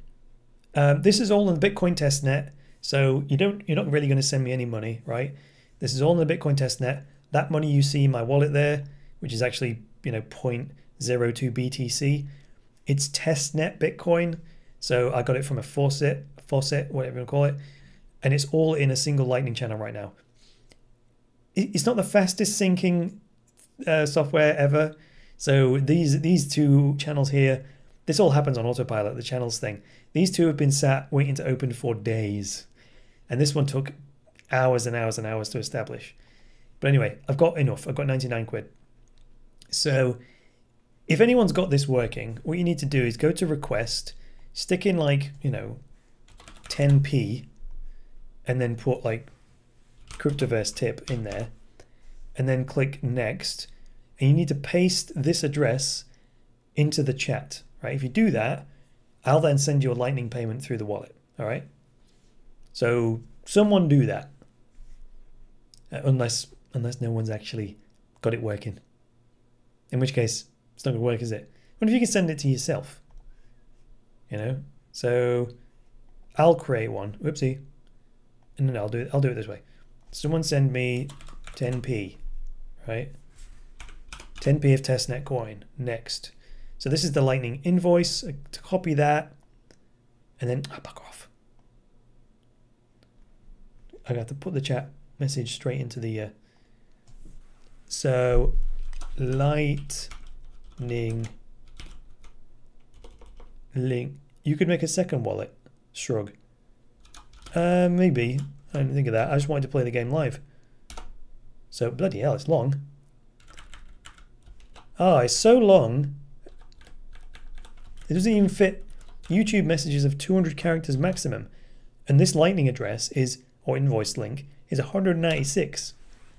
Speaker 1: This is all in the Bitcoin testnet. So you're not really going to send me any money, right? This is all in the Bitcoin testnet. That money you see in my wallet there, which is actually, you know, 0.02 BTC, it's testnet Bitcoin. So I got it from a faucet, whatever you want to call it. And it's all in a single Lightning channel right now. It's not the fastest syncing software ever. So these two channels here, this all happens on autopilot, the channels thing. These two have been sat waiting to open for days. And this one took hours and hours and hours to establish. But anyway, I've got enough. I've got 99 quid. So if anyone's got this working, what you need to do is go to request, stick in like, 10p, and then put like Cryptoverse tip in there, and then click next. And you need to paste this address into the chat, right? If you do that, I'll then send you a Lightning payment through the wallet, all right? So someone do that, unless no one's actually got it working. In which case, it's not going to work, is it? What if you can send it to yourself? So I'll create one. Whoopsie. And then I'll do it this way. Someone send me 10p, right? 10p of testnet coin. Next. So this is the Lightning invoice. To copy that, and then back off. I got to put the chat message straight into the. So Lightning link. You could make a second wallet. Shrug. Maybe. I didn't think of that. I just wanted to play the game live. So bloody hell, it's long. It's so long. It doesn't even fit YouTube messages of 200 characters maximum. And this Lightning address is, or invoice link, is 196.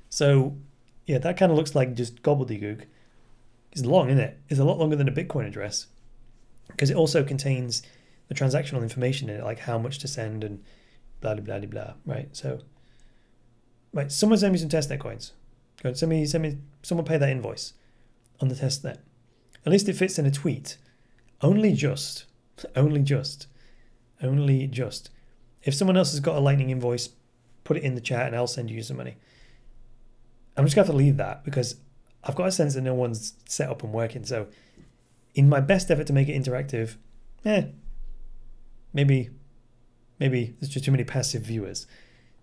Speaker 1: So yeah, that kind of looks like just gobbledygook. It's long, isn't it? It's a lot longer than a Bitcoin address. Because it also contains the transactional information in it, like how much to send and blah, blah, blah, blah, right? So, right, someone send me some testnet coins. Go send me, someone pay that invoice on the testnet. At least it fits in a tweet. Only just. If someone else has got a Lightning invoice, put it in the chat and I'll send you some money. I'm just going to have to leave that because I've got a sense that no one's set up and working. So in my best effort to make it interactive, maybe there's just too many passive viewers.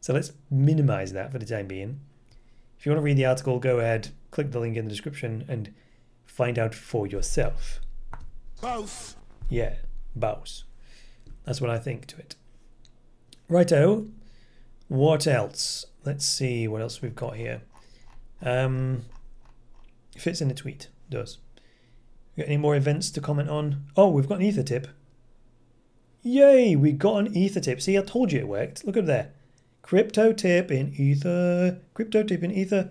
Speaker 1: So let's minimize that for the time being. If you want to read the article, go ahead, click the link in the description and find out for yourself.
Speaker 2: Both.
Speaker 1: Yeah, both. That's what I think to it. Righto. What else? Let's see what else we've got here. It fits in a tweet. It does. We got any more events to comment on? Oh, we've got an ether tip. Yay, we got an ether tip. See, I told you it worked. Look up there. Crypto tip in ether. Crypto tip in ether.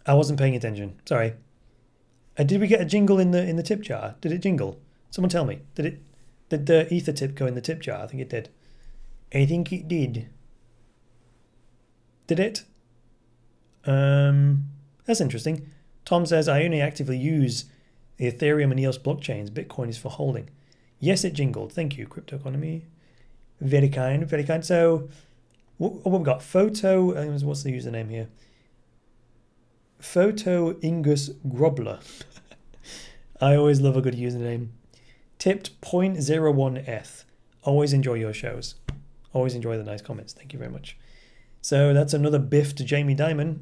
Speaker 1: I wasn't paying attention. Sorry. Did we get a jingle in the tip jar? Did it jingle? Someone tell me. Did the ether tip go in the tip jar? I think it did. I think it did. Did it? That's interesting. Tom says, I only actively use the Ethereum and EOS blockchains. Bitcoin is for holding. Yes, it jingled. Thank you, Crypto Economy. Very kind, very kind. So, what we got? Photo, what's the username here? Photo Ingus Grobler. I always love a good username. Tipped 0.01eth. Always enjoy your shows. Always enjoy the nice comments. Thank you very much. So that's another biff to Jamie Dimon.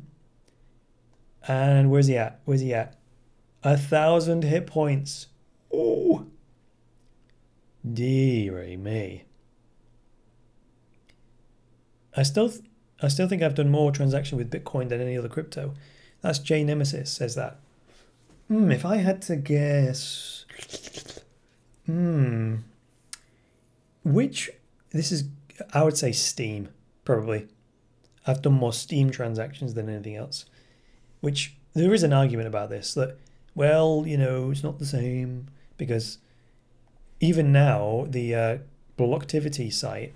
Speaker 1: And where's he at? 1,000 hit points. Oh, dearie me. I still think I've done more transaction with Bitcoin than any other crypto. That's J Nemesis says that. If I had to guess, I would say Steem, probably. I've done more Steem transactions than anything else. Which, there is an argument about this, that, well, it's not the same, because even now, the Blocktivity site,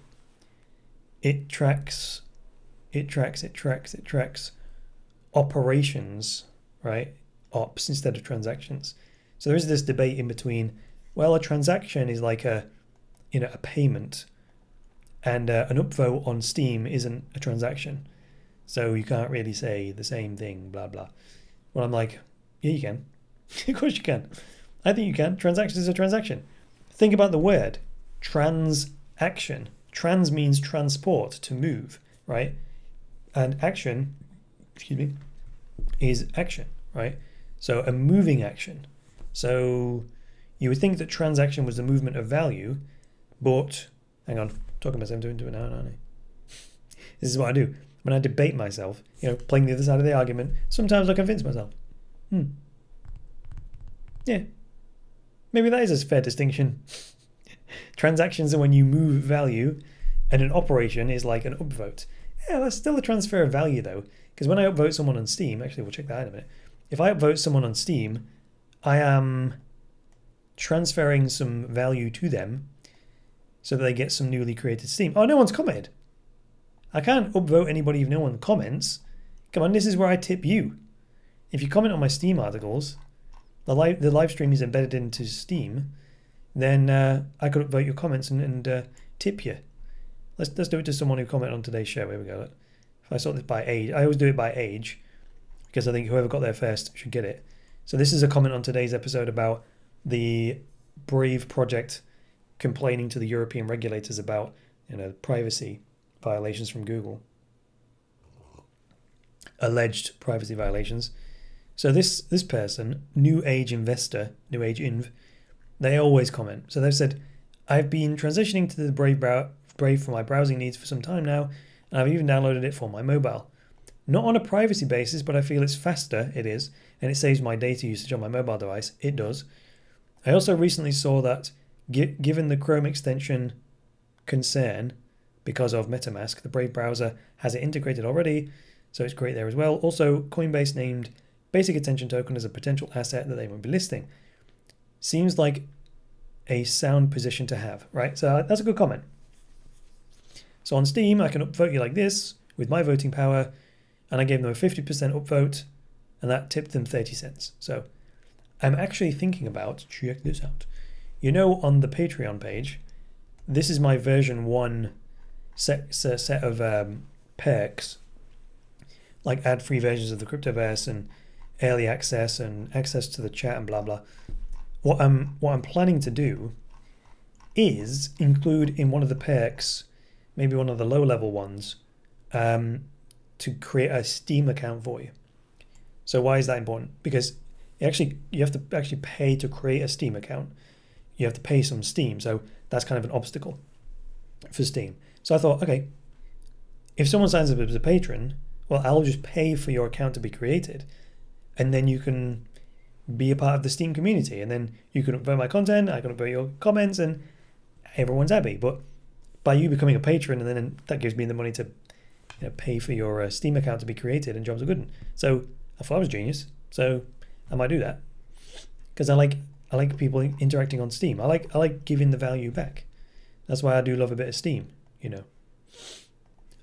Speaker 1: it tracks operations, right? Ops instead of transactions. So there is this debate in between, well, a transaction is like a payment, and an upvote on Steem isn't a transaction. So you can't really say the same thing, blah, blah. Well, I'm like, yeah, you can. Of course you can. I think you can. Transaction is a transaction. Think about the word. transaction. Trans means transport, to move, right? And action, excuse me, is action, right? So a moving action. So you would think that transaction was the movement of value, but hang on, talking myself into it now, aren't I? This is what I do when I debate myself, you know, playing the other side of the argument. Sometimes I convince myself. Yeah, maybe that is a fair distinction. Transactions are when you move value, and an operation is like an upvote. Yeah, that's still a transfer of value though, because when I upvote someone on Steam, actually we'll check that in a minute. If I upvote someone on Steam, I am transferring some value to them so that they get some newly created Steem. Oh, no one's commented. I can't upvote anybody if no one comments. Come on, this is where I tip you. If you comment on my Steam articles, the live stream is embedded into Steam, then I could upvote your comments and tip you. Let's do it to someone who commented on today's show. Here we go. If I sort this by age, I always do it by age because I think whoever got there first should get it. So this is a comment on today's episode about the Brave project complaining to the European regulators about, you know, privacy violations from Google. Alleged privacy violations. So this person, New Age Investor, New Age Inv, they always comment. So they've said, I've been transitioning to the Brave for my browsing needs for some time now, and I've even downloaded it for my mobile. Not on a privacy basis, but I feel it's faster, it is, and it saves my data usage on my mobile device. It does. I also recently saw that given the Chrome extension concern because of MetaMask, the Brave browser has it integrated already, so it's great there as well. Also, Coinbase named Basic Attention Token as a potential asset that they won't be listing. Seems like a sound position to have, right? So that's a good comment. So on Steam, I can upvote you like this with my voting power, and I gave them a 50% upvote, and that tipped them 30 cents. So I'm actually thinking about, check this out. You know, on the Patreon page, this is my version 1 set of perks, like ad-free versions of the Cryptoverse and early access and access to the chat and blah blah. What I'm planning to do is include in one of the perks, maybe one of the low-level ones, to create a Steem account for you. So why is that important? Because you have to actually pay to create a Steem account. You have to pay some Steem, so that's kind of an obstacle for Steem. So I thought, okay, if someone signs up as a patron, well, I'll just pay for your account to be created, and then you can be a part of the Steem community, and then you can upvote my content, I can upvote your comments, and everyone's happy. But by you becoming a patron, and then that gives me the money to, you know, pay for your Steem account to be created, and jobs are good. So I thought I was genius. So I might do that because I like people interacting on Steem. I like giving the value back. That's why I do love a bit of Steem, you know.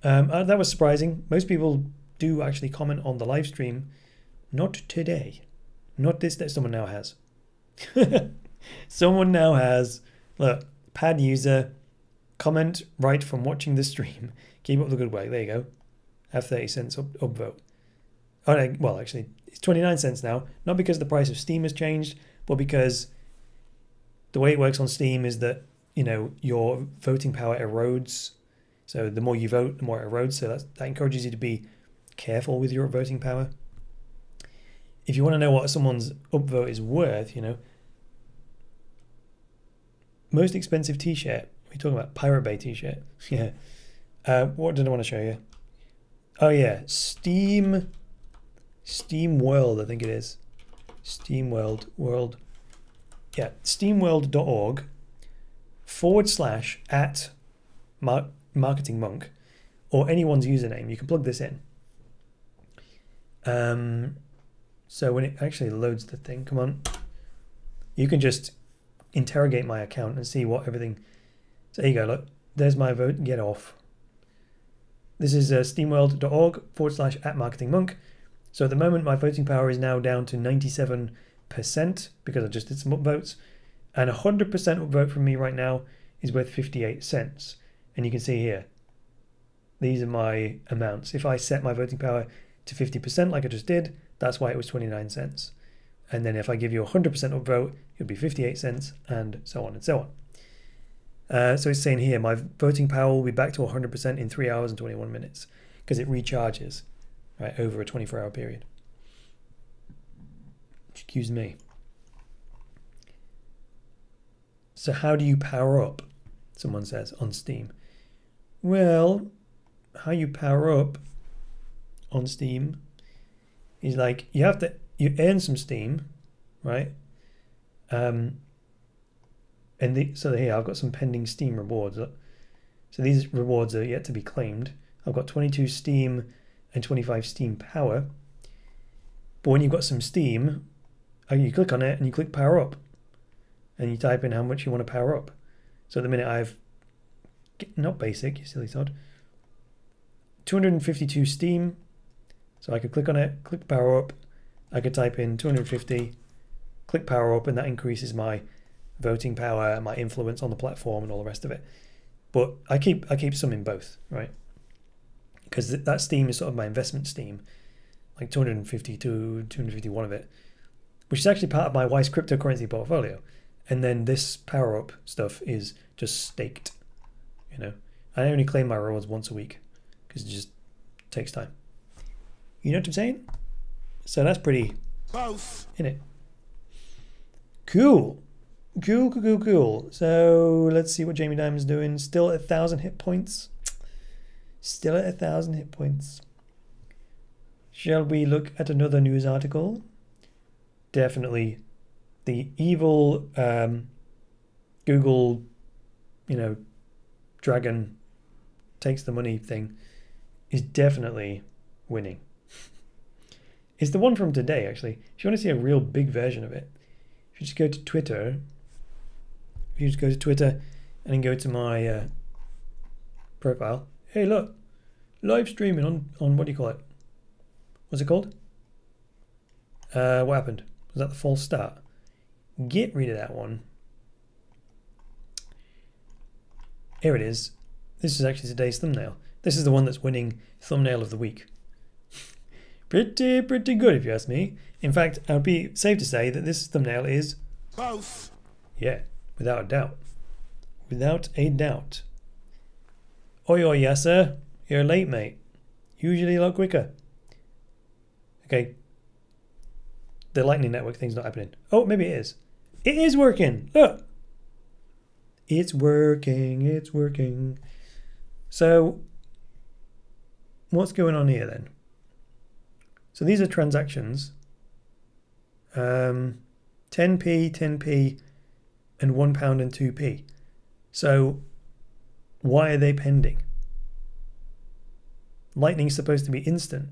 Speaker 1: That was surprising. Most people do actually comment on the live stream. Not today. Not this that someone now has. Someone now has, look, pad user, comment right from watching the stream. Keep up the good work. There you go. Have 30 cents upvote. Oh, no, well, actually, it's 29 cents now. Not because the price of Steem has changed, but because the way it works on Steem is that, you know, your voting power erodes. So the more you vote, the more it erodes. So that encourages you to be careful with your voting power. If you want to know what someone's upvote is worth, you know, most expensive t-shirt. We're talking about Pirate Bay t-shirt. Yeah. What did I want to show you? Oh yeah, Steem World, I think it is. Steem World. Yeah, steamworld.org /@marketingmonk, or anyone's username. You can plug this in. So when it actually loads the thing, come on, you can just interrogate my account and see what everything. So there you go, look, there's my vote, get off. This is steamworld.org /@marketingmonk. So at the moment, my voting power is now down to 97% because I just did some upvotes, and 100% upvote from me right now is worth 58 cents. And you can see here, these are my amounts. If I set my voting power to 50% like I just did, that's why it was 29 cents. And then if I give you 100% upvote, it'll be 58 cents, and so on and so on. So it's saying here, my voting power will be back to 100% in 3 hours and 21 minutes because it recharges, right, over a 24-hour period. Excuse me. So how do you power up? Someone says on Steem. Well, how you power up on Steem is like you earn some Steem, right? So here I've got some pending Steem rewards. So these rewards are yet to be claimed. I've got 22 Steem and 25 Steem power. But when you've got some Steem, you click on it and you click power up. And you type in how much you want to power up. So at the minute I've, not basic, you silly sod, 252 Steem. So I could click on it, click power up. I could type in 250, click power up, and that increases my voting power, my influence on the platform, and all the rest of it. But I keep some in both, right? Because that Steem is sort of my investment Steem, like 252, 251 of it, which is actually part of my Weiss cryptocurrency portfolio. And then this power up stuff is just staked, you know. I only claim my rewards once a week because it just takes time. You know what I'm saying? So that's pretty, innit? Cool. Cool. So let's see what Jamie Dimon's doing. Still at 1,000 hit points. Still at 1,000 hit points. Shall we look at another news article? Definitely the evil Google, you know, dragon takes the money thing is definitely winning. It's the one from today, actually. If you want to see a real big version of it, if you just go to Twitter, and then go to my profile. Hey, look, live streaming on what do you call it? What's it called? What happened? Was that the false start? Get rid of that one. Here it is. This is actually today's thumbnail. This is the one that's winning thumbnail of the week. Pretty good if you ask me. In fact, I would be safe to say that this thumbnail is both. Yeah, without a doubt. Without a doubt. Oi, Yasser. You're late, mate. Usually a lot quicker. Okay. The Lightning Network thing's not happening. Oh, maybe it is. It is working. Look. It's working. So, what's going on here then? So these are transactions. 10p, 10p, and £1 and 2p. So, why are they pending? Lightning's supposed to be instant.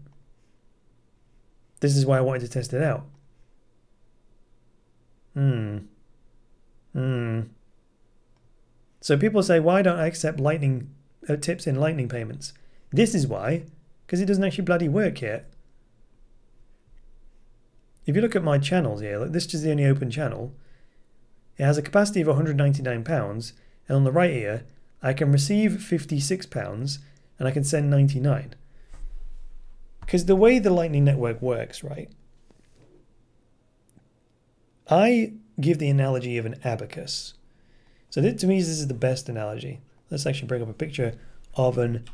Speaker 1: This is why I wanted to test it out. So people say, why don't I accept Lightning tips in Lightning payments? This is why, because it doesn't actually bloody work yet. If you look at my channels here, look, this is the only open channel. It has a capacity of £199, and on the right here, I can receive £56 and I can send 99. Because the way the Lightning Network works, right? I give the analogy of an abacus. So this, to me, this is the best analogy. Let's actually bring up a picture of an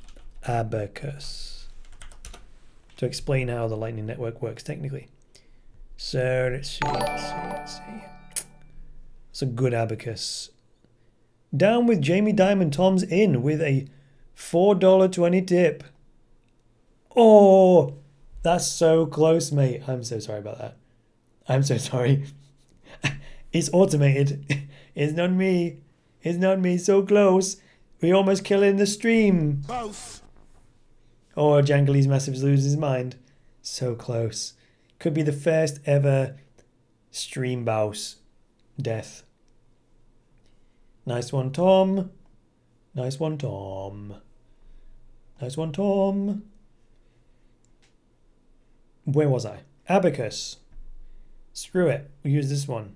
Speaker 1: abacus to explain how the Lightning Network works technically. So let's see. It's a good abacus. Down with Jamie Dimon. Tom's in with a $4.20 tip. Oh, that's so close, mate. I'm so sorry about that. I'm so sorry. It's automated. It's not me. It's not me. So close. We almost killing the stream. Both. Oh, Jangly's Massive loses his mind. So close. Could be the first ever stream boss death. Nice one, Tom. Nice one, Tom. Nice one, Tom. Where was I? Abacus. Screw it. We use this one.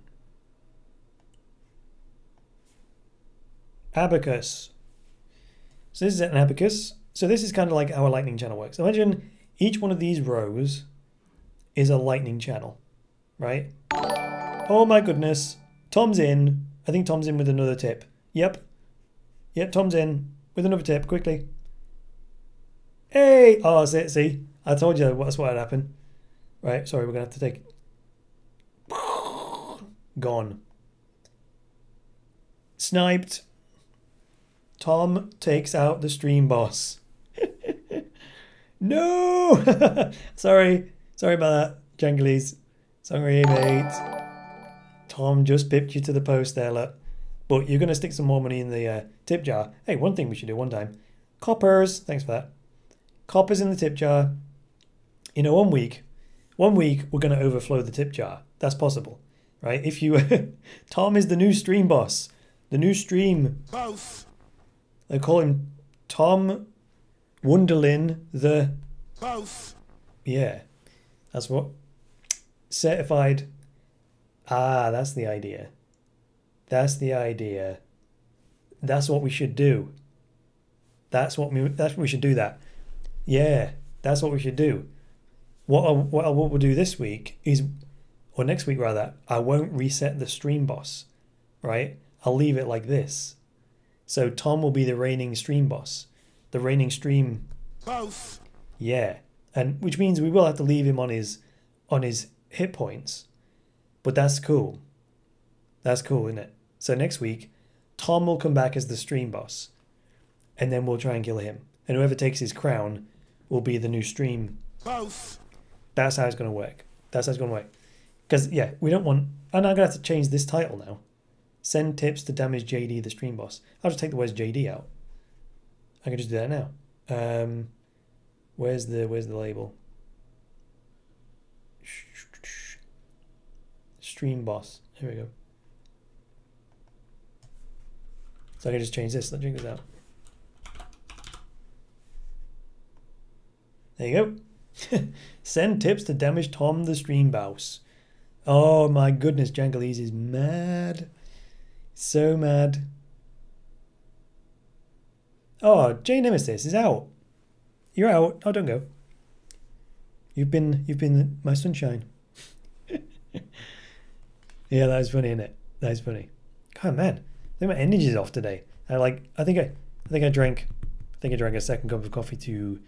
Speaker 1: Abacus. So this is an abacus. So this is kind of like how a Lightning channel works. Imagine each one of these rows is a Lightning channel, right? Oh my goodness. Tom's in. I think Tom's in with another tip. Yep. Yeah, Tom's in with another tip, quickly. Hey! Oh, see? I told you that's what had happened. Right, sorry, we're going to have to take... Gone. Sniped. Tom takes out the stream boss. No! Sorry about that, Jangles. Sorry, mate. Tom just pipped you to the post there, look. But you're going to stick some more money in the tip jar. Hey, one thing we should do one time. Coppers. Thanks for that. Coppers in the tip jar. You know, 1 week we're going to overflow the tip jar. That's possible, right? If you... Tom is the new stream boss. The new stream.
Speaker 2: Both.
Speaker 1: They call him Tom Wunderlin the...
Speaker 2: Both.
Speaker 1: Yeah. That's what... Certified... Ah, that's the idea. That's the idea. That's what we should do. That's what we should do that. Yeah, that's what we should do. What we'll do this week is, or next week rather, I won't reset the stream boss, right? I'll leave it like this. So Tom will be the reigning stream boss. The reigning stream...
Speaker 2: Both.
Speaker 1: Yeah. And which means we will have to leave him on his hit points. But that's cool. That's cool, isn't it? So next week, Tom will come back as the stream boss. And then we'll try and kill him. And whoever takes his crown will be the new stream.
Speaker 2: Both.
Speaker 1: That's how it's going to work. That's how it's going to work. Because, yeah, we don't want... And I'm going to have to change this title now. Send tips to damage JD, the stream boss. I'll just take the words JD out. I can just do that now. Where's the label? Stream boss. Here we go. So I can just change this. Let's change this out. There you go. Send tips to damage Tom the stream boss. Oh my goodness, Jangles is mad. So mad. Oh, J Nemesis is out. You're out. Oh, don't go. You've been my sunshine. Yeah, that was funny, isn't it? That was funny. God, man, I think my energy's off today. I think I drank a second cup of coffee too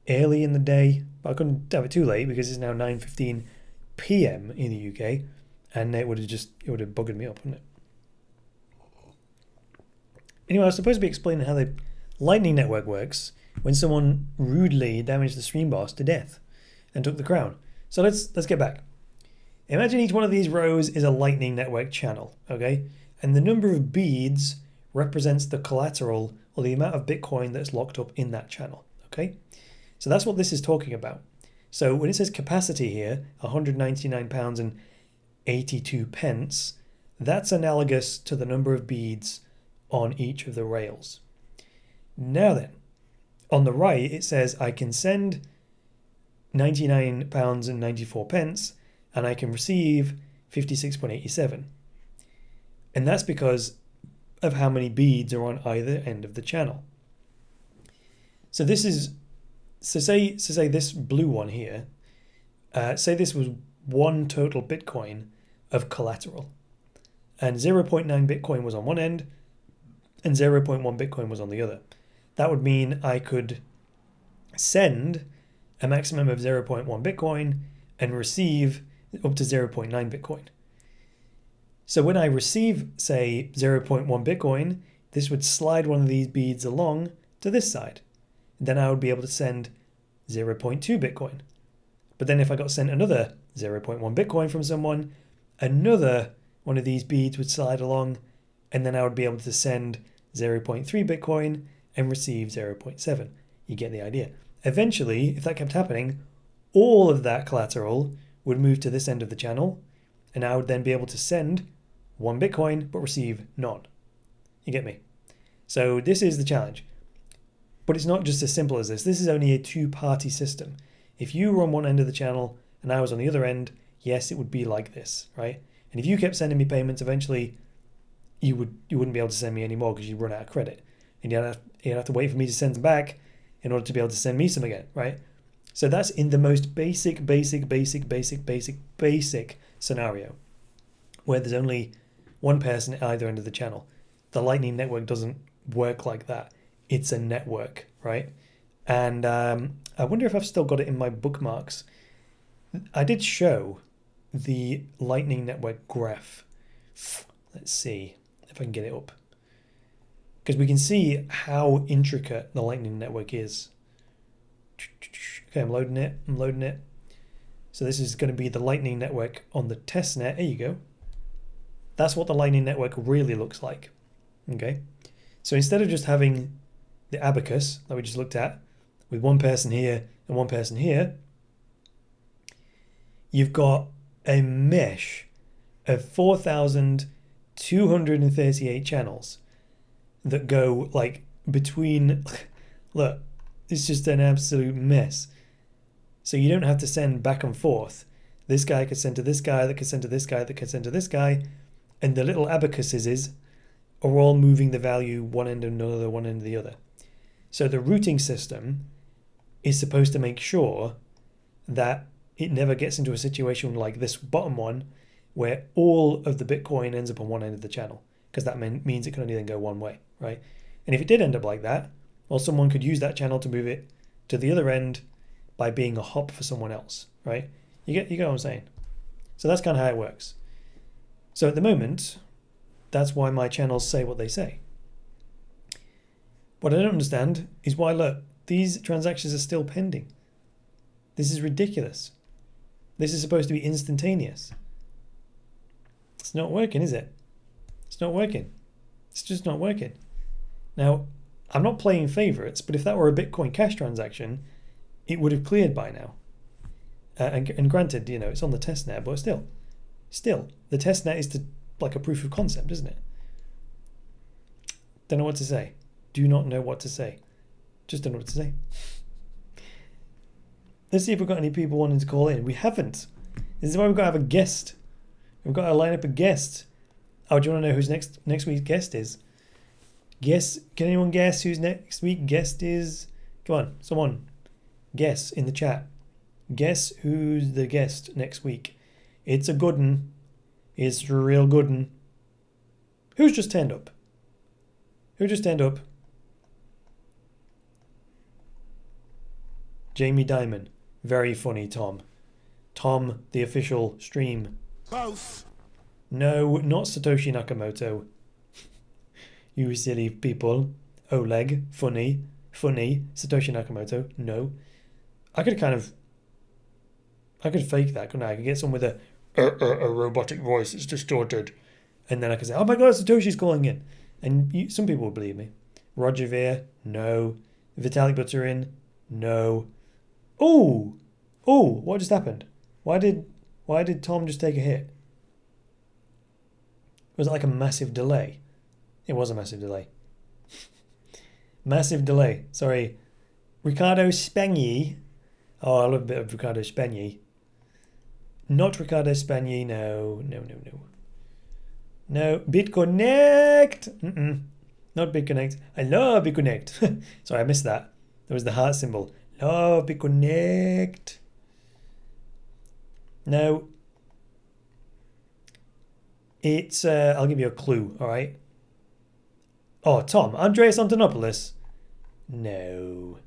Speaker 1: early in the day, but I couldn't have it too late because it's now 9:15 p.m. in the UK, and it would have buggered me up, wouldn't it? Anyway, I was supposed to be explaining how the Lightning Network works when someone rudely damaged the stream boss to death and took the crown. So let's get back. Imagine each one of these rows is a Lightning Network channel, okay? And the number of beads represents the collateral or the amount of Bitcoin that's locked up in that channel, okay? So that's what this is talking about. So when it says capacity here, £199.82, that's analogous to the number of beads on each of the rails. Now then, on the right, it says I can send £99.94 and I can receive 56.87. And that's because of how many beads are on either end of the channel. So this is, say this blue one here, say this was one total Bitcoin of collateral. And 0.9 Bitcoin was on one end and 0.1 Bitcoin was on the other. That would mean I could send a maximum of 0.1 Bitcoin and receive up to 0.9 Bitcoin. So when I receive, say, 0.1 Bitcoin, this would slide one of these beads along to this side. Then I would be able to send 0.2 Bitcoin. But then if I got sent another 0.1 Bitcoin from someone, another one of these beads would slide along, and then I would be able to send 0.3 Bitcoin and receive 0.7. You get the idea. Eventually, if that kept happening, all of that collateral would move to this end of the channel, and I would then be able to send 1 Bitcoin but receive none. You get me? So this is the challenge. But it's not just as simple as this. This is only a two-party system. If you were on one end of the channel and I was on the other end, yes, it would be like this, right? And if you kept sending me payments, eventually you wouldn't be able to send me any more because you'd run out of credit. And you'd have to wait for me to send them back in order to be able to send me some again, right? So that's in the most basic scenario where there's only one person at either end of the channel. The Lightning Network doesn't work like that. It's a network, right? And I wonder if I've still got it in my bookmarks. I did show the Lightning Network graph. Let's see if I can get it up. Because we can see how intricate the Lightning Network is. Okay, I'm loading it. So this is going to be the Lightning Network on the testnet. There you go. That's what the Lightning Network really looks like. Okay. So instead of just having the Abacus that we just looked at with one person here and one person here, you've got a mesh of 4,238 channels that go like between, look, it's just an absolute mess. So you don't have to send back and forth. This guy could send to this guy, that could send to this guy, that could send to this guy, and the little abacuses are all moving the value one end and another, one end to the other. So the routing system is supposed to make sure that it never gets into a situation like this bottom one where all of the Bitcoin ends up on one end of the channel, because that means it can only then go one way, right? And if it did end up like that, well, someone could use that channel to move it to the other end by being a hop for someone else, right? You get what I'm saying? So that's kind of how it works. So at the moment, that's why my channels say what they say. What I don't understand is why, look, these transactions are still pending. This is ridiculous. This is supposed to be instantaneous. It's not working, is it? It's not working. It's just not working. Now, I'm not playing favorites, but if that were a Bitcoin Cash transaction, it would have cleared by now. And granted, you know, it's on the testnet, but still, the testnet is like a proof of concept, isn't it? Don't know what to say. Do not know what to say. Just don't know what to say. Let's see if we've got any people wanting to call in. We haven't. This is why we've got to have a guest. We've got to line up a guest. Oh, do you want to know who's next week's guest is? Guess. Can anyone guess who's next week's guest is? Come on, someone. Guess in the chat. Guess who's the guest next week. It's a good one. It's a real good one. Who's just turned up? Who just turned up? Jamie Dimon. Very funny, Tom. Tom, the official stream.
Speaker 2: Both.
Speaker 1: No, not Satoshi Nakamoto. You silly people. Oleg. Funny. Satoshi Nakamoto. No. I could fake that, couldn't I? I could get someone with a robotic voice that's distorted. And then I could say, oh my god, Satoshi's calling in. And some people would believe me. Roger Ver, no. Vitalik Buterin, no. Oh, what just happened? Why did Tom just take a hit? Was it like a massive delay? It was a massive delay. Massive delay. Sorry. Ricardo Spagni. Oh, I love a bit of Ricardo Spagni. Not Ricardo Spagni, no. No, BitConnect. Not BitConnect. I love BitConnect. Sorry, I missed that. That was the heart symbol. Love BitConnect. No. It's, I'll give you a clue, all right? Oh, Tom. Andreas Antonopoulos. No.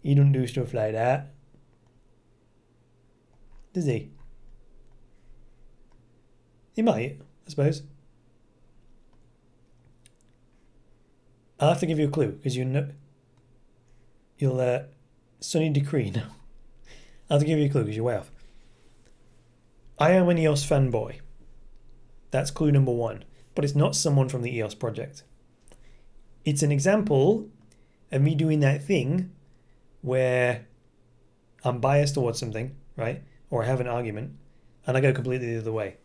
Speaker 1: He don't do stuff like that. Does he? He might, I suppose. I'll have to give you a clue, because you'll Sunny Decree, no. I'll have to give you a clue, because you're way off. I am an EOS fanboy. That's clue number one. But it's not someone from the EOS project. It's an example of me doing that thing where I'm biased towards something, right? Or I have an argument, and I go completely the other way.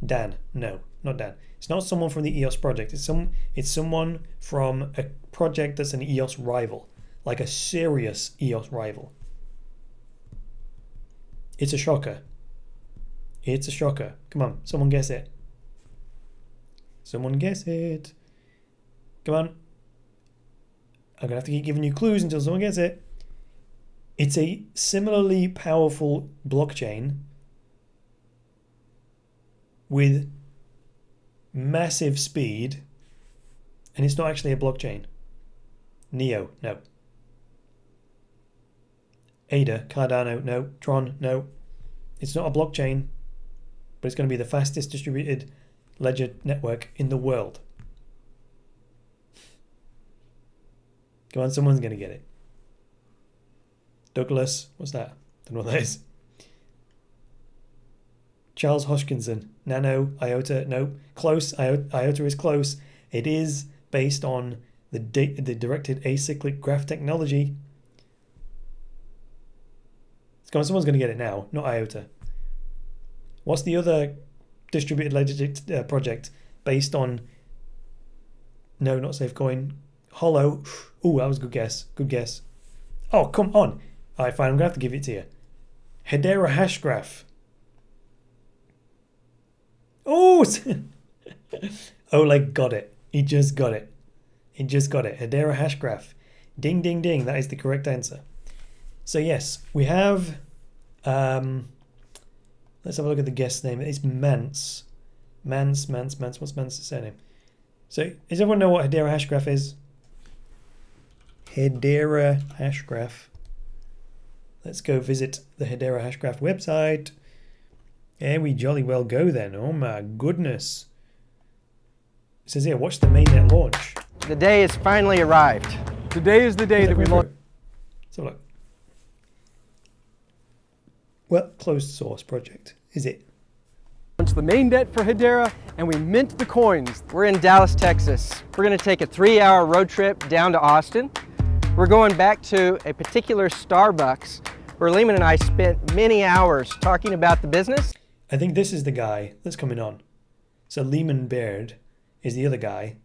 Speaker 1: Dan. No, not Dan. It's not someone from the EOS project. It's someone from a project that's an EOS rival. Like a serious EOS rival. It's a shocker. It's a shocker. Come on, someone guess it. Someone guess it. Come on. I'm going to have to keep giving you clues until someone gets it. It's a similarly powerful blockchain with massive speed And it's not actually a blockchain. Neo, no. Ada, Cardano, no. Tron, no. It's not a blockchain, but it's going to be the fastest distributed ledger network in the world. Come on, someone's going to get it. Douglas, what's that? Don't know what that is. Charles Hoskinson, Nano, IOTA, no. Close, IOTA is close. It is based on the directed acyclic graph technology. Come on, someone's going to get it now, not IOTA. What's the other distributed ledger project based on? No, not SafeCoin. Hollow. Ooh, that was a good guess. Good guess. Oh, come on. All right, fine. I'm going to have to give it to you. Hedera Hashgraph. Oh, Oleg got it. He just got it. He just got it. Hedera Hashgraph. Ding, ding, ding. That is the correct answer. So yes, we have. Let's have a look at the guest name. It's Mance. Mance. What's Mance's surname? So does everyone know what Hedera Hashgraph is? Hedera Hashgraph. Let's go visit the Hedera Hashgraph website. There we jolly well go then. Oh my goodness. It says here, watch the mainnet launch.
Speaker 3: The day has finally arrived. Today is the day that we launch.
Speaker 1: Let's have a look. Well, closed source project, is it?
Speaker 3: Launch the mainnet for Hedera, and we mint the coins. We're in Dallas, Texas. We're going to take a 3-hour road trip down to Austin. We're going back to a particular Starbucks where Lehman and I spent many hours talking about the business.
Speaker 1: I think this is the guy that's coming on. So Lehman Baird is the other guy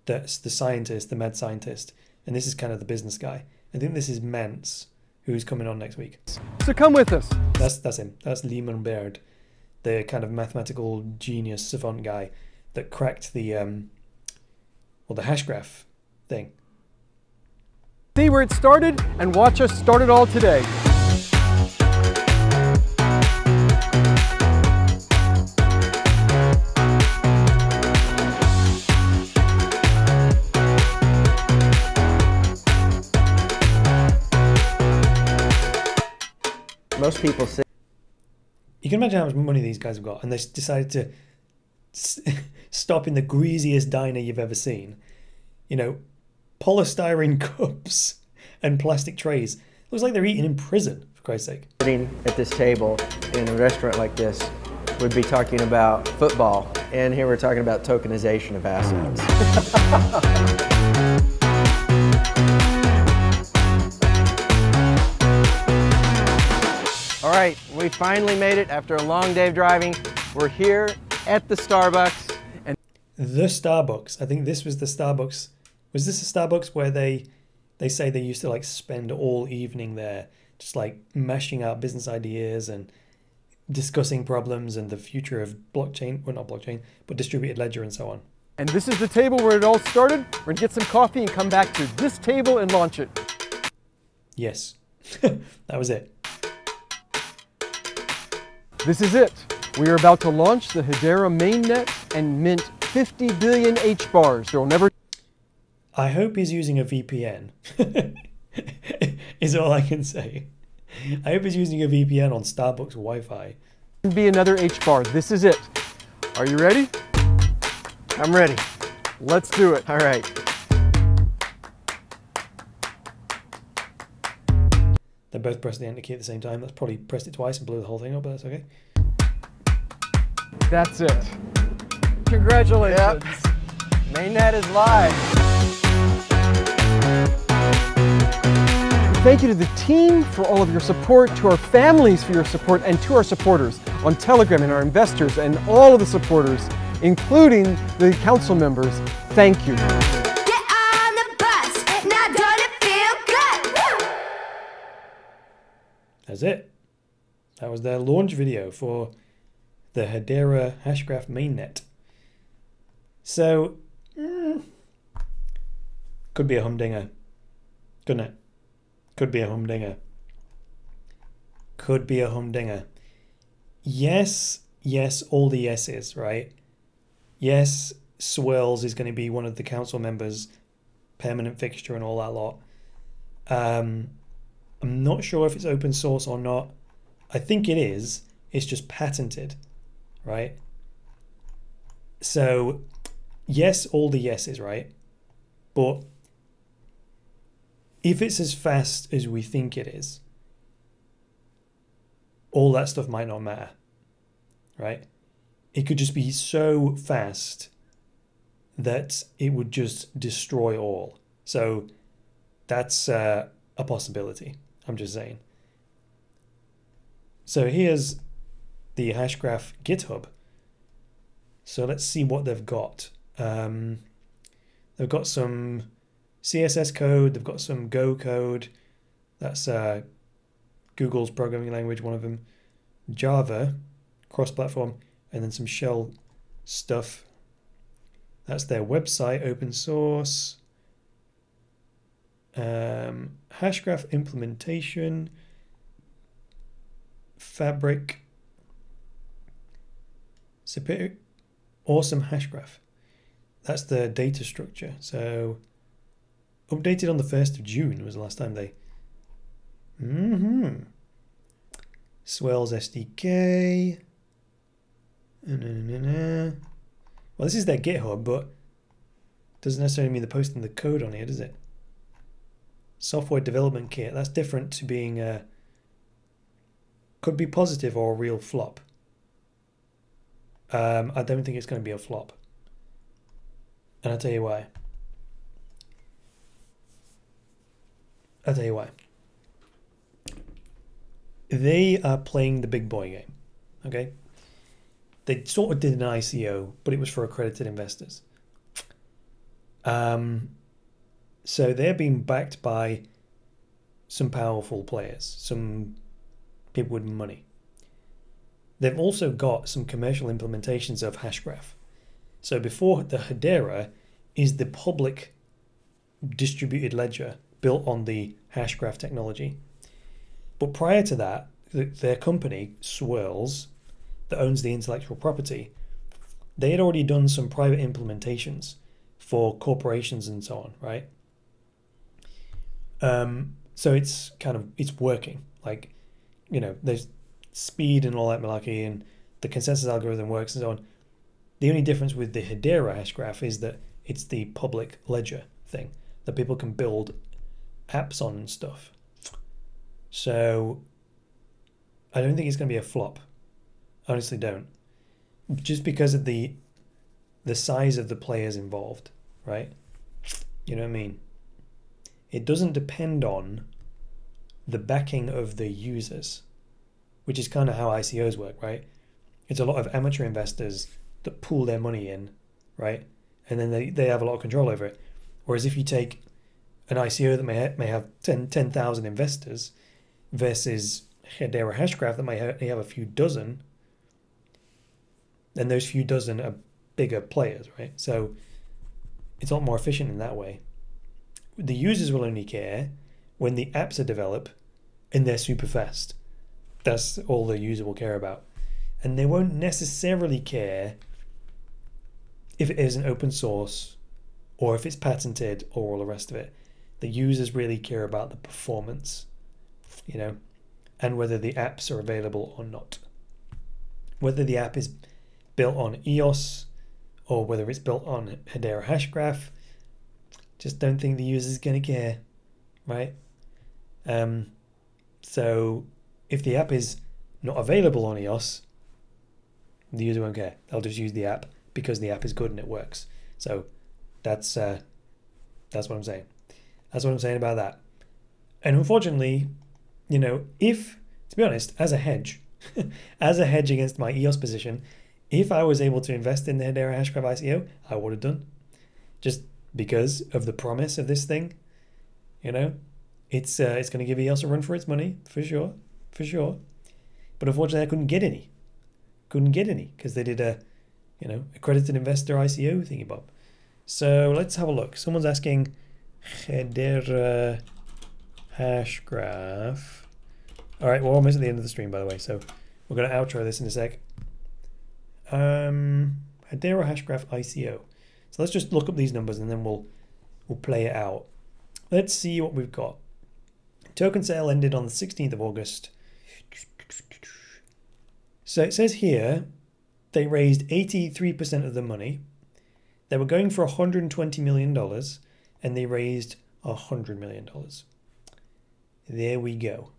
Speaker 1: that's the scientist, the mad scientist, and this is kind of the business guy. I think this is Mance, who's coming on next week.
Speaker 3: So come with us.
Speaker 1: That's him. That's Lehman Baird, the kind of mathematical genius savant guy that cracked the the hashgraph thing.
Speaker 3: See where it started and watch us start it all today.
Speaker 4: Most people say.
Speaker 1: You can imagine how much money these guys have got, and they decided to stop in the greasiest diner you've ever seen. You know, polystyrene cups and plastic trays. Looks like they're eating in prison, for Christ's sake.
Speaker 4: Sitting at this table in a restaurant like this would be talking about football, and here we're talking about tokenization of assets.
Speaker 3: All right, we finally made it after a long day of driving. We're here at the Starbucks. And
Speaker 1: the Starbucks. I think this was the Starbucks. Was this a Starbucks where they say they used to like spend all evening there, just like mashing out business ideas and discussing problems and the future of blockchain, well not blockchain, but distributed ledger and so on.
Speaker 3: And this is the table where it all started. We're gonna get some coffee and come back to this table and launch it.
Speaker 1: Yes, that was it.
Speaker 3: This is it. We are about to launch the Hedera mainnet and mint 50 billion H-bars. There will never...
Speaker 1: I hope he's using a VPN, is all I can say. I hope he's using a VPN on Starbucks Wi-Fi.
Speaker 3: be another H-bar. This is it. Are you ready?
Speaker 4: I'm ready.
Speaker 3: Let's do it.
Speaker 4: All right.
Speaker 1: They both pressed the enter key at the same time. That's probably pressed it twice and blew the whole thing up, but that's okay.
Speaker 3: That's it. Congratulations.
Speaker 4: Yep. Mainnet is live.
Speaker 3: Thank you to the team for all of your support, to our families for your support, and to our supporters on Telegram and our investors and all of the supporters, including the council members. Thank you.
Speaker 5: Get on the bus, now don't it feel good?
Speaker 1: That's it. That was their launch video for the Hedera Hashgraph mainnet. So, could be a humdinger, couldn't it? Could be a humdinger. Could be a humdinger. Yes, yes, all the yeses, right? Yes, Swirls is going to be one of the council members, permanent fixture and all that lot. I'm not sure if it's open source or not. I think it is. It's just patented, right? So yes, all the yeses, right? But if it's as fast as we think it is, all that stuff might not matter, right? It could just be so fast that it would just destroy all. So that's a possibility. I'm just saying. So here's the Hashgraph GitHub. So let's see what they've got. They've got some CSS code. They've got some Go code. That's Google's programming language, one of them. Java, cross-platform, and then some shell stuff. That's their website, open source. Hashgraph implementation, Fabric, super awesome Hashgraph. That's the data structure. So updated on the 1st of June was the last time they. Swells SDK. Well, this is their GitHub, but doesn't necessarily mean they're posting the code on here, does it? Software development kit. That's different to being a. Could be positive or a real flop. I don't think it's going to be a flop. And I'll tell you why. I'll tell you why. They are playing the big boy game. Okay? They sort of did an ICO, but it was for accredited investors. So they're being backed by some powerful players, some people with money. They've also got some commercial implementations of Hashgraph. So before the Hedera is the public distributed ledger built on the Hashgraph technology. But prior to that, their company, Swirls, that owns the intellectual property, they had already done some private implementations for corporations and so on, right? So it's working. Like, you know, there's speed and all that malarkey, and the consensus algorithm works and so on. The only difference with the Hedera Hashgraph is that it's the public ledger thing that people can build apps on and stuff. So I don't think it's going to be a flop. I honestly don't. Just because of the size of the players involved, right? You know what I mean? It doesn't depend on the backing of the users, which is kind of how ICOs work, right? It's a lot of amateur investors that pool their money in, right? And then they have a lot of control over it. Whereas if you take an ICO that may have 10,000 investors versus Hedera Hashgraph that may have a few dozen, then those few dozen are bigger players, right? So it's a lot more efficient in that way. The users will only care when the apps are developed and they're super fast. That's all the user will care about. And they won't necessarily care if it isn't open source or if it's patented or all the rest of it. The users really care about the performance, you know, and whether the apps are available or not. Whether the app is built on EOS or whether it's built on Hedera Hashgraph, just don't think the user's going to care, right? So if the app is not available on EOS, the user won't care. They'll just use the app because the app is good and it works. So that's what I'm saying. That's what I'm saying about that. And unfortunately, you know, if, to be honest, as a hedge, as a hedge against my EOS position, if I was able to invest in the Hedera Hashgraph ICO, I would have done. Just because of the promise of this thing, you know, it's going to give EOS a run for its money, for sure. But unfortunately, I couldn't get any. Because they did a, you know, accredited investor ICO thingy bob. So let's have a look. Someone's asking Hedera Hashgraph. All right, we're almost at the end of the stream, by the way, so we're going to outro this in a sec. Hedera Hashgraph ICO. So let's just look up these numbers and then we'll play it out. Let's see what we've got. Token sale ended on the 16th of August. So it says here they raised 83% of the money. They were going for $120 million and they raised $100 million. There we go.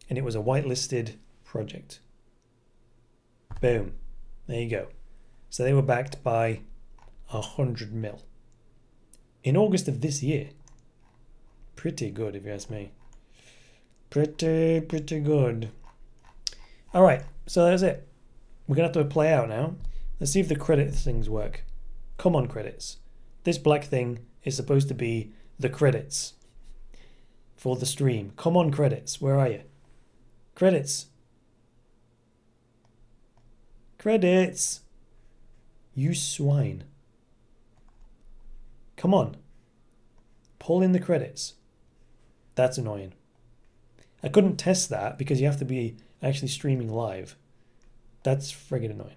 Speaker 1: And it was a whitelisted project. Boom. There you go. So they were backed by 100 mil. In August of this year. Pretty good if you ask me. Pretty good. Alright, so that's it. We're going to have to play out now. Let's see if the credit things work. Come on, credits. This black thing is supposed to be the credits for the stream. Come on, credits. Where are you? Credits. Credits. You swine. Come on. Pull in the credits. That's annoying. I couldn't test that because you have to be actually streaming live. That's friggin' annoying.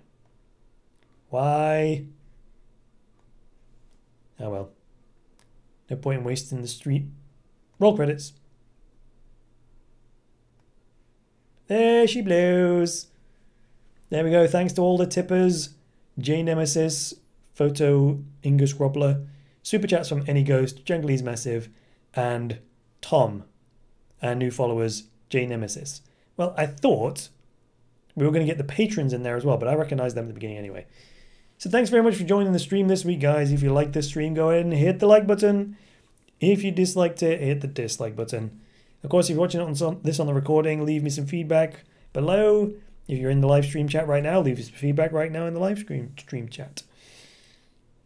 Speaker 1: Why? Oh well. No point in wasting the stream. Roll credits. There she blows. There we go. Thanks to all the tippers. J Nemesis, Photo, Ingus Robbler, Super Chats from Any Ghost, Junglie's Massive, and Tom. And new followers, J Nemesis. Well, I thought we were going to get the patrons in there as well, but I recognized them at the beginning anyway. So thanks very much for joining the stream this week, guys. If you liked this stream, go ahead and hit the like button. If you disliked it, hit the dislike button. Of course, if you're watching this on the recording, leave me some feedback below. If you're in the live stream chat right now, leave us some feedback right now in the live stream chat.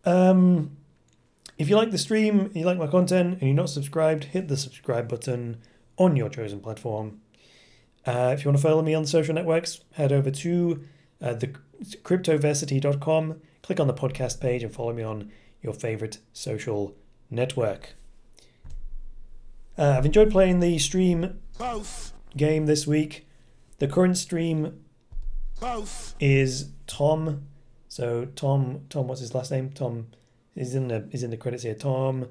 Speaker 1: If you like the stream, you like my content, and you're not subscribed, hit the subscribe button on your chosen platform. If you want to follow me on the social networks, head over to TheCryptoversity.com, click on the podcast page and follow me on your favorite social network. I've enjoyed playing the stream game this week. The current stream is Tom. So Tom, what's his last name? Tom is in the credits here. Tom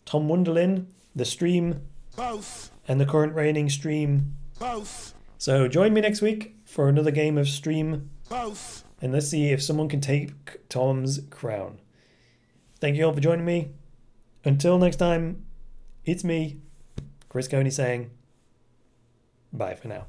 Speaker 1: Wunderlin, the stream, and the current reigning stream. So join me next week for another game of stream, and let's see if someone can take Tom's crown. Thank you all for joining me. Until next time, it's me, Chris Coney, saying bye for now.